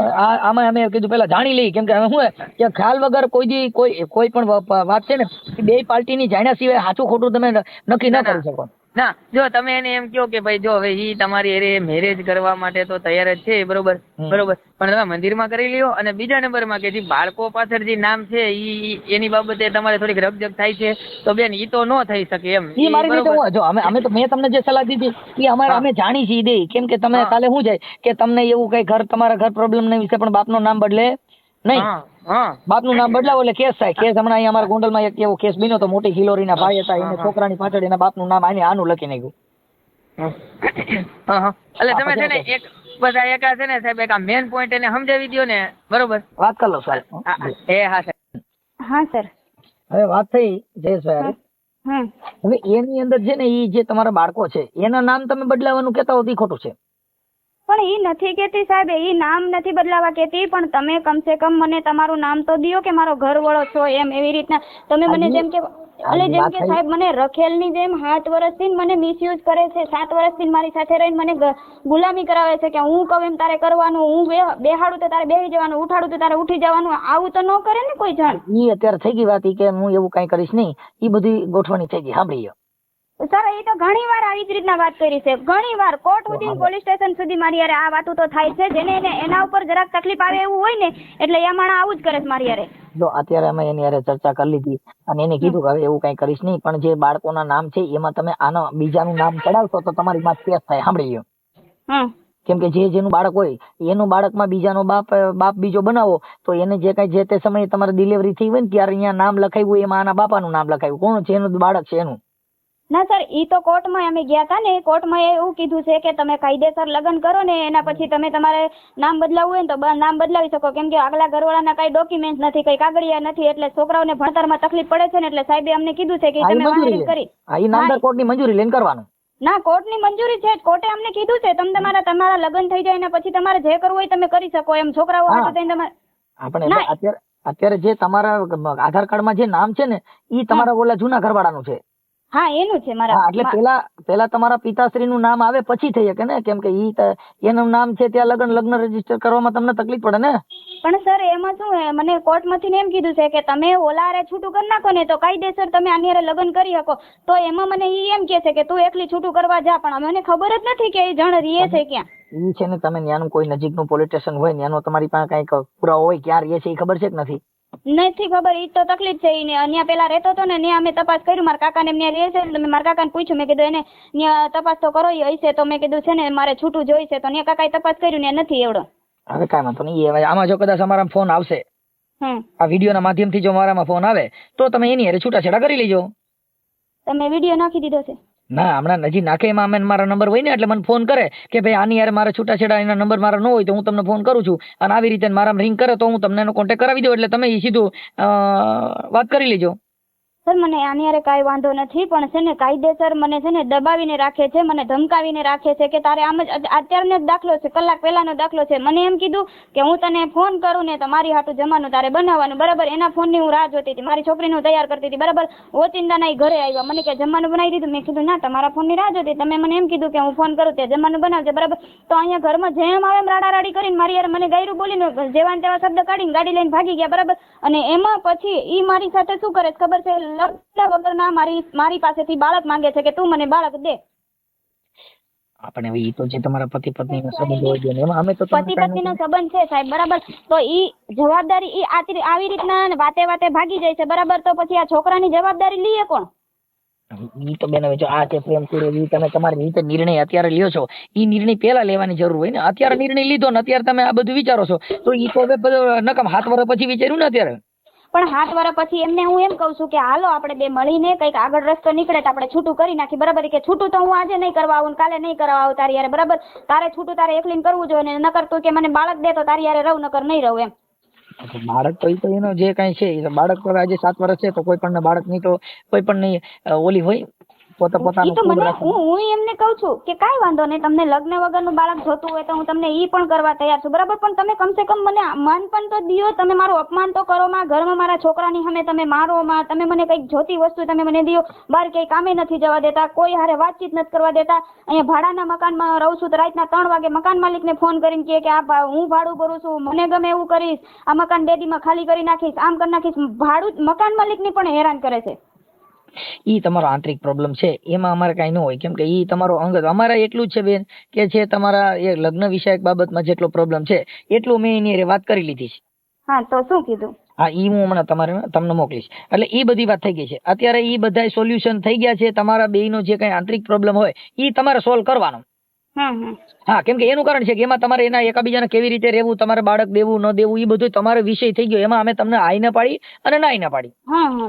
આમાં અમે કીધું પેલા જાણી લઈ, કેમ કે અમે શું કે ખ્યાલ વગર કોઈ પણ વાત છે ને, બે પાર્ટીની જાણ્યા સિવાય સાચું ખોટું તમે નક્કી ન કરી શકો. ના, જો તમે એને એમ કહો કે ભાઈ જો હવે ઈ તમારી એરે મેરેજ કરવા માટે તો તૈયાર જ છે, બરોબર? પણ તમે મંદિરમાં કરી લ્યો, અને બીજા નંબરમાં કે જે બાળકો પાછળ જે નામ છે એની બાબતે તમારે થોડીક રકજક થાય છે, તો બેન ઈ તો ન થઈ શકે એમ. ઈ મારી રીતે જો અમે તો મેં તમને જે સલાહ દીધી એ અમે જાણી છીએ દે, કેમ કે તમે કાલે શું જાય કે તમને એવું કઈ તમારા ઘર પ્રોબ્લેમ ના વિશે પણ બાપનું નામ બદલે નહીં, બાપનું નામ બદલાવો એટલે કેસ થાય. કેસ હમણાં અહીંયા અમારા ગોંડલમાં એક એવો કેસ બન્યો તો, મોટી ખિલોરીના ભાઈ હતા, એને છોકરાની પાછળ એના બાપનું નામ આનું લખી નાખ્યું. એટલે તમે છે ને એક બધા એક છે ને સાહેબ, એક મેઇન પોઈન્ટ એને સમજાવી દો ને, બરોબર? વાત કરી લો સાહેબ. હા સાહેબ. હા સર. હવે વાત થઈ જયેશભાઈ, હવે એની અંદર છે ને એ જે તમારા બાળકો છે એના નામ તમે બદલાવાનું કેતા હો એ ખોટું છે. પણ ઈ નથી કેતી સાહેબ, ઈ નામ નથી બદલાવા કેતી, પણ તમે કમસે કમ મને તમારું નામ તો દિયો કે મારો ઘરવાળો છો એમ. એવી રીતના તમે મને જેમ કે જેમ કે સાહેબ મને રખેલની જેમ 7 વર્ષથી મને મિસયુઝ કરે છે. 7 વર્ષથી મારી સાથે રહીને મને ગુલામી કરાવે છે કે હું કહું એમ તારે કરવાનું, હું બેહાડું તો તારે બેહી જવાનું, ઉઠાડું તો તારે ઉઠી જવાનું. આવું તો ન કરે ને કોઈ જણ. ઈ અત્યારે થઈ ગઈ વાત ઈ કે હું એવું કઈ કરીશ નહીં, ઈ બધી ગોઠવણી થઈ ગઈ. સાંભળી લો સર, એ તો ઘણી વાર આવી જ રીતના વાત કરી છે, ઘણી વાર કોર્ટ સુધી, પોલીસ સ્ટેશન સુધી મારી યારે આ વાતો તો થાય છે. જેને એના ઉપર જરાક તકલીફ આવે એવું હોય ને એટલે એ માણસ આવું જ કરે છે મારી યારે. જો અત્યારે અમે એની યારે ચર્ચા કરી લીધી અને એને કીધું કે હવે એવું કઈ કરીશ નહીં, પણ જે બાળકોના નામ છે એમાં તમે આનો બીજાનું નામ ચડાવશો તો તમારી માં કેસ થાય. સાંભળી લો. કેમ કે જેનું બાળક હોય એનું બાળકમાં બીજાનો બાપ બીજો બનાવો તો એને જે કઈ જે તે સમયે તમારે ડિલિવરી થઈ હોય ને ત્યારે અહીંયા નામ લખાવ્યું એમાં આના બાપાનું નામ લખાવ્યું. કોણ છે એનું બાળક છે એનું? ના સર, ઈ તો કોર્ટમાં અમે ગયા હતા ને, કોર્ટમાં એવું કીધું છે કે તમે કાયદેસર લગ્ન કરો ને એના પછી તમે તમારે નામ બદલાવવું હોય ને તો નામ બદલાવી શકો. કેમ કે આગલા ઘરવાળાના કઈ ડોક્યુમેન્ટ નથી, કઈ કાગળિયા નથી, એટલે છોકરાઓને ભણતરમાં તકલીફ પડે છે ને એટલે સાહેબે અમને કીધું છે કે તમે વાંધો કરી. ઈ નામદાર કોર્ટની મંજૂરી લઈને કરવાનું. ના, કોર્ટની મંજૂરી છે, કોર્ટે અમને કીધું છે તમે તમારા લગ્ન થઈ જાય ને પછી તમારે જે કરવું હોય તમે કરી શકો એમ. છોકરાઓ હાટુ થઈને તમારે આપણે અત્યારે જે તમારા આધાર કાર્ડમાં જે નામ છે ને ઈ તમારા ઓલા જૂના ઘરવાળાનું છે. હા, એનું છે મારા. એટલે પેલા તમારા પિતાશ્રીનું નામ આવે પછી થઈ શકે ને, કેમ કે એનું નામ છે ત્યાં લગ્ન રજીસ્ટર કરવામાં તમને તકલીફ પડે ને. પણ સર એમાં શું હે, મને કોર્ટમાંથી એમ કીધું છે કે તમે ઓલારે છૂટું કરી નાખો ને તો કાયદેસર તમે આની હારે લગ્ન કરી શકો. તો એમાં મને ઈ એમ કે છે કે તું એકલી છૂટું કરવા જા, પણ મને ખબર જ નથી કે એ જણ રીએ છે ક્યાં. ઈ છે ને તમે ન્યાનું કોઈ નજીકનું પોલીસ સ્ટેશન હોય ન્યાનો તમારી પાસે કઈક પુરાવો હોય ક્યાં રીએ છે એ ખબર છે કે નથી? નથી ખબર. ઈ તો તકલીફ છે. અહીંયા પેલા રહેતો હતો ને ત્યાં અમે તપાસ કર્યું, મારા કાકાને એમને રહે છે એટલે મેં મારા કાકાને પૂછ્યું, મેં કીધું એને ત્યાં તપાસ તો કરો હશે, તો મેં કીધું છે ને મારે છૂટું જોઈ છે, તો ત્યાં કાકાએ તપાસ કર્યું ને નથી એવડો. હવે કાંઈ વાંધો નહીં. આમાં જો કદાચ અમારા ફોન આવશે, આ વિડીયોના માધ્યમથી જો મારામાં ફોન આવે તો તમે એની હારે છૂટાછેડા કરી લેજો. તમે વિડીયો નાખી દીધો છે? ના, હમણાં નજી નાખે એમાં અમે મારા નંબર હોય ને એટલે મને ફોન કરે કે ભાઈ આની યાર મારા છૂટાછેડા એના નંબર મારા ન હોય તો હું તમને ફોન કરું છું, અને આવી રીતે મારા રિંગ કરે તો હું તમને એનો કોન્ટેક્ટ કરાવી દઉં, એટલે તમે સીધું વાત કરી લેજો. સર, મને આની હારે કાંઈ વાંધો નથી, પણ છે ને કાયદેસર મને છે ને દબાવીને રાખે છે, મને ધમકાવીને રાખે છે કે તારે આમ જ અત્યારનો જ દાખલો છે, કલાક પહેલાનો દાખલો છે. મને એમ કીધું કે હું તને ફોન કરું ને તો મારી હાટું જમવાનું તારે બનાવવાનું, બરાબર. એના ફોનની હું રાહ જોતી હતી, મારી છોકરીને હું તૈયાર કરતી હતી, બરાબર. ઓચિંતાના ઘરે આવ્યા, મને કે જમવાનું બનાવી દીધું. મેં કીધું ના, તમારા ફોનની રાહ જોતી, તમે મને એમ કીધું કે હું ફોન કરું તે જમવાનું બનાવજે, બરાબર. તો અહીંયા ઘરમાં જેમ આવે એમ રાડારાડી કરીને મારી યાર મને ગાયરું બોલીને જેવા તેવા શબ્દ કાઢીને ગાડી લઈને ભાગી ગયા, બરાબર. અને એમાં પછી ઈ મારી સાથે શું કરે ખબર છે, વગરના મારી પાસેથી બાળક માંગે છે કે તું મને બાળક દે. આપણે હવે ઈ તો જે તમારા પતિ પત્નીનો સંબંધ હોય છે એમાં અમે તો પતિ પત્નીનો સંબંધ છે સાહેબ, બરાબર. તો ઈ જવાબદારી ઈ આવી રીતના વાતે વાતે ભાગી જાય છે, બરાબર. તો પછી આ છોકરાની જવાબદારી લઈએ કોણ? ઈ તો બેન હવે જો આ છે પ્રેમ પૂરો, ઈ તમે તમારી રીતે નિર્ણય અત્યારે લ્યો છો, ઈ નિર્ણય પહેલા લેવાની જરૂર હોય ને. અત્યારે નિર્ણય લીધો ને અત્યારે તમે આ બધું વિચારો છો તો ઈ તો હવે નકમ 7 વર્ષ પછી વિચાર્યું ને અત્યારે. પણ 7 વર્ષ પછી એમને હું એમ કહું છું કે હાલો આપણે બે મળીને કંઈક આગળ રસ્તો નીકળે તો આપણે છૂટું કરી નાખી, બરાબર. કે છૂટું તો હું આજે નહીં કરવા આવું, કાલે નહીં કરવા આવું તારી યારે, બરાબર. તારે છૂટું તારે એકલીને કરવું જોઈએ, ને નકર તું કે મને બાળક દે તો તારી યારે રહું, નકર નહીં રહું એમ. બાળક તો ઈ તો એનો જે કઈ છે બાળક તો આજે 7 વર્ષ છે તો કોઈ પણ બાળક ની તો કોઈ પણ નહીં ઓલી હોય હું એમને કઉ છું કે કાંઈ વાંધો નહીં, તમને લગ્ન વગરનું બાળક જોતું હોય તો હું તમને ઈ પણ કરવા તૈયાર છું, બરાબર. પણ તમે કમસે કમ મને માનપણ તો દિયો, તમે મારું અપમાન તો કરો માં, ઘરમાં મારા છોકરાની સામે તમે મારો માં, તમે મને કંઈક જોતી વસ્તુ તમે મને દિયો. બહાર ક્યાંય કામે નથી જવા દેતા, કોઈ હારે વાતચીત નથી કરવા દેતા. અહીંયા ભાડાના મકાનમાં રહું છું તો રાતના 3 વાગે મકાન માલિકને ફોન કરીને કહે કે આ હું ભાડું ભરું છું, મને ગમે એવું કરીશ, આ મકાન 2 દીમાં ખાલી કરી નાખીશ, આમ કરી નાખીશ. ભાડું મકાન માલિકને પણ હેરાન કરે છે. ઈ તમારો આંતરિક પ્રોબ્લેમ છે, એમાં અમારે કઈ ન હોય, કેમ કે ઈ તમારો અંગત. અમારે એટલું જ છે બેન કે છે તમારા એ લગ્ન વિષયક બાબતમાં જેટલો પ્રોબ્લેમ છે એટલું મેં એની વાત કરી લીધી છે. હા, તો શું કીધું? હા, ઈ હું હમણાં તમને મોકલીશ. એટલે ઈ બધી વાત થઈ ગઈ છે અત્યારે, ઈ બધા સોલ્યુશન થઈ ગયા છે. તમારા બેયનો જે કઈ આંતરિક પ્રોબ્લેમ હોય ઈ તમારે સોલ્વ કરવાનો. હા, કેમ કે એનું કારણ છે કે એમાં તમારે એના એકાબીજાને કેવી રીતે રહેવું, તમારે બાળક દેવું ન દેવું, એ બધું તમારો વિષય થઈ ગયો. એમાં અમે તમને આઈ ના પાડી અને નાઈ ના પાડી.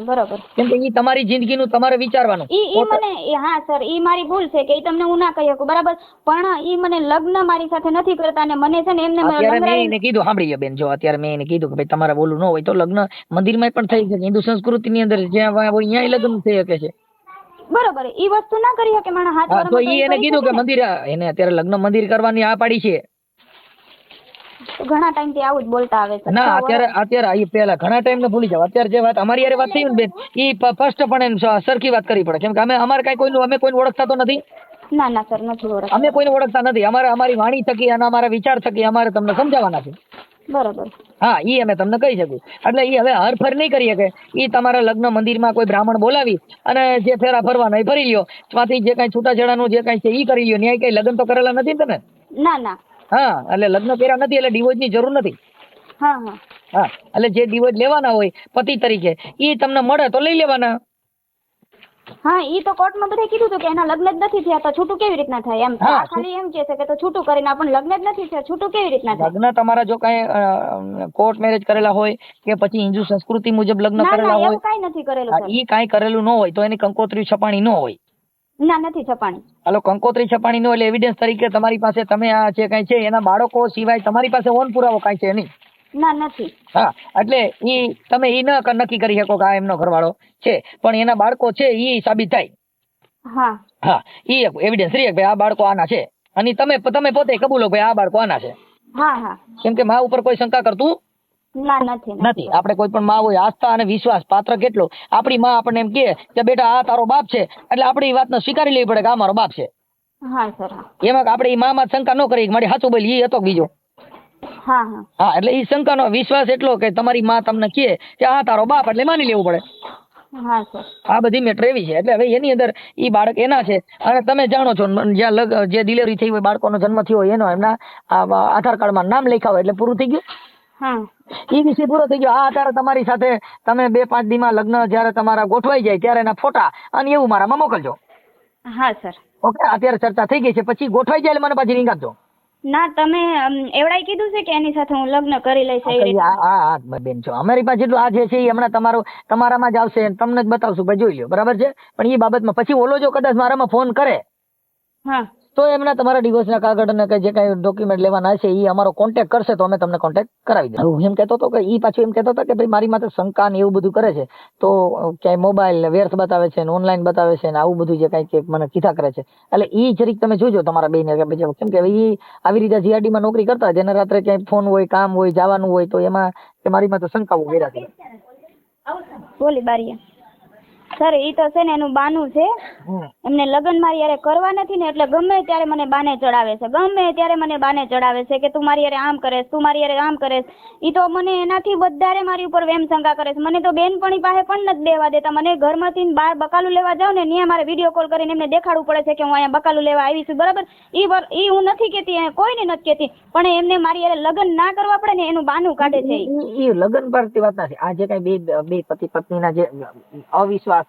બરાબર. કેમ કે ઈ તમારી જિંદગીનું તમારે વિચારવાનું. ઈ મને હા સર, ઈ મારી ભૂલ છે કે ઈ તમને હું ના કહી શકું, બરાબર. પણ ઈ મને લગ્ન મારી સાથે નથી કરતા ને મને છે ને એમને અત્યારે મેં એને કીધું, સાંભળીએ બેન, જો અત્યારે મેં એને કીધું કે ભાઈ તમારે બોલું ન હોય તો લગ્ન મંદિરમાં પણ થઈ શકે, હિન્દુ સંસ્કૃતિની અંદર જ્યાં હોય અહીંયા લગ્ન થઈ શકે છે, બરોબર. ઈ વસ્તુ ના કરી શકે માણસ હાથ. તો ઈ એને કીધું કે મંદિર, એને અત્યારે લગ્ન મંદિર કરવાની આ પાડી છે. તો ઘણા ટાઈમથી આવું જ બોલતા આવે છે. ના અત્યારે આ પેલા ઘણા ટાઈમ ને ભૂલી જાવ. અત્યારે જે વાત અમારી યારે વાત થઈ ને બેન, એ ફર્સ્ટ પણ સરખી વાત કરવી પડે. કેમ કે અમારે કઈ કોઈનું અમે કોઈને ઓળખતા તો નથી. ના ના સર નથી ઓળખતા. અમે કોઈને ઓળખતા નથી. અમારી વાણી થકી અને અમારા વિચાર થકી અમારે તમને સમજાવવાના છે. બરોબર. હા, ઈ અમે તમને કહી શકું. એટલે ઈ હવે હરફર નહીં કરી શકે. ઈ તમારા લગ્ન મંદિરમાં કોઈ બ્રાહ્મણ બોલાવી અને જે ફેરા ફરવાના એ ફરી લ્યો. ત્યાંથી જે કઈ છૂટાછેડાનું જે કઈ છે ઈ કરી લ્યો. ન્યાય કઈ લગ્ન તો કરેલા નથી ને તમે? ના ના. હા, એટલે લગ્ન કર્યા નથી એટલે ડિવોર્સ ની જરૂર નથી. હા હા. હા, એટલે જે ડિવોર્સ લેવાના હોય પતિ તરીકે ઈ તમને મળે તો લઈ લેવાના. હા, ઈ તો કોર્ટમાં બધે કીધું હતું કે એના લગ્ન જ નથી થયા તો છૂટું કેવી રીતના થાય એમ. હા, ખાલી એમ કહે છે કે તો છૂટું કરીને આપણને લગ્ન જ નથી થયા, છૂટું કેવી રીતના થાય? લગ્ન તમારા જો કઈ કોર્ટ મેરેજ કરેલા હોય કે પછી હિન્દુ સંસ્કૃતિ મુજબ લગ્ન ના કરેલા ના હોય, એવું કાંઈ નથી કરેલું સર. ઈ કાંઈ કરેલું ન હોય તો એની કંકોત્રી છપાણી ન હોય. ના નથી છપાણી. હાલો, કંકોત્રી છપાણી નો એટલે એવિડન્સ તરીકે તમારી પાસે તમે આ જે કઈ છે એના બાળકો સિવાય તમારી પાસે ઓન પુરાવો કાંઈ છે નહીં. ના નથી. હા, એટલે ઈ તમે ઈ નક્કી કરી શકો કે આ એમનો ઘરવાળો છે, પણ એના બાળકો છે ઈ સાબિત થાય. હા હા, ઈ એવિડન્સ રહે કે ભાઈ આ બાળકો આના છે અને તમે પોતે કબૂલો ભાઈ આ બાળકો આના છે. હા હા. કેમ કે માં ઉપર કોઈ શંકા કરતું ના નથી. નથી. આપણે કોઈ પણ માં હોય આસ્થા અને વિશ્વાસ પાત્ર કેટલો. આપણી માં આપણને એમ કહે કે બેટા આ તારો બાપ છે એટલે આપણે એ વાતને સ્વીકારી લેવી પડે કે આ મારો બાપ છે. હા સર. એમાં આપણે એ માં શંકા ન કરી મારી સાચું બોલી એ હતો બીજો. હા હા. હા, એટલે એ શંકાનો વિશ્વાસ એટલો કે તમારી માં તમને કહે કે આ તારો બાપ એટલે માની લેવું પડે. હા સર. આ બધી મેટર એવી છે. એટલે હવે એની અંદર ઈ બાળક એના છે અને તમે જાણો છો જ્યાં જે ડિલિવરી થઈ હોય બાળકોનો જન્મ થયો હોય એનો એમના આધાર કાર્ડમાં નામ લખ્યા હોય એટલે પૂરું થઈ ગયું. હા. એ વિષય પૂરો થઈ ગયો. આ અત્યારે તમારી સાથે તમે 2-5 દીમાં લગ્ન જયારે તમારા ગોઠવાઈ જાય ત્યારે એના ફોટા અને એવું મારામાં મોકલજો. હા સર. ઓકે, અત્યારે ચર્ચા થઈ ગઈ છે. પછી ગોઠવાઈ જાય એટલે મને પાછી રિંગ આપજો. ના તમે એવડાય કીધું છે કે એની સાથે હું લગ્ન કરી લઈશ એવી રીતે? હા બેન છો, અમારી પાસે જેટલું આ જે છે એ હમણાં તમારામાં જ આવશે, તમને જ બતાવશું ભાઈ, જોઈ લો. બરાબર છે. પણ એ બાબતમાં પછી ઓલો જો કદાચ મારામાં ફોન કરે હા તો એમના તમારા ડિવોર્સના કાગળ અને જે કઈ ડોક્યુમેન્ટ લેવાના હશે એ અમારો કોન્ટેક્ટ કરશે તો અમે તમને કોન્ટેક્ટ કરાવી દઈએ. હું એમ કહેતો હતો કે એ પાછું એમ કહેતો હતો કે ભાઈ મારી માથે શંકા ને એવું બધું કરે છે તો ક્યાંય મોબાઈલ વ્યર્થ બતાવે છે ને ઓનલાઈન બતાવે છે ને આવું બધું જે કઈ મને કીધા કરે છે. એટલે એ જરીક તમે જોજો તમારા બેને કે કેમ કે એ આવી રીતે જીઆરડીમાં નોકરી કરતા હોય જેને રાત્રે ક્યાંય ફોન હોય કામ હોય જવાનું હોય તો એમાં મારી માથે શંકાઓ કર્યા છે. બોલી બારીએ સર ઈ તો છે ને એનું બાનું છે. એમને લગ્ન મારી યારે કરવા નથી ને એટલે ગમે ત્યારે મને બાને ચડાવે છે, ગમે ત્યારે મને બાને ચડાવે છે કે તું મારી યારે આમ કરેશ, તું મારી યારે આમ કરેશ. ઈ તો મને એનાથી વધારે મારી ઉપર વેમ શંકા કરે છે. મને તો બેનપણી પાસે પણ નથી બેવા દેતા. મને ઘરમાંથી બહાર બકાલું લેવા જાઉં ને ત્યાં મારે વિડીયો કોલ કરીને એમને દેખાડવું પડે છે કે હું અહીંયા બકાલું લેવા આવી છું. બરાબર, ઈ હું નથી કહેતી, કોઈને નથી કહેતી, પણ એમને મારી યારે લગ્ન ના કરવા પડે ને એનું બાનું કાઢે છે. એ લગ્ન પરથી વાત નથી. આ જે કઈ બે પતિ પત્નીના જે અવિશ્વાસ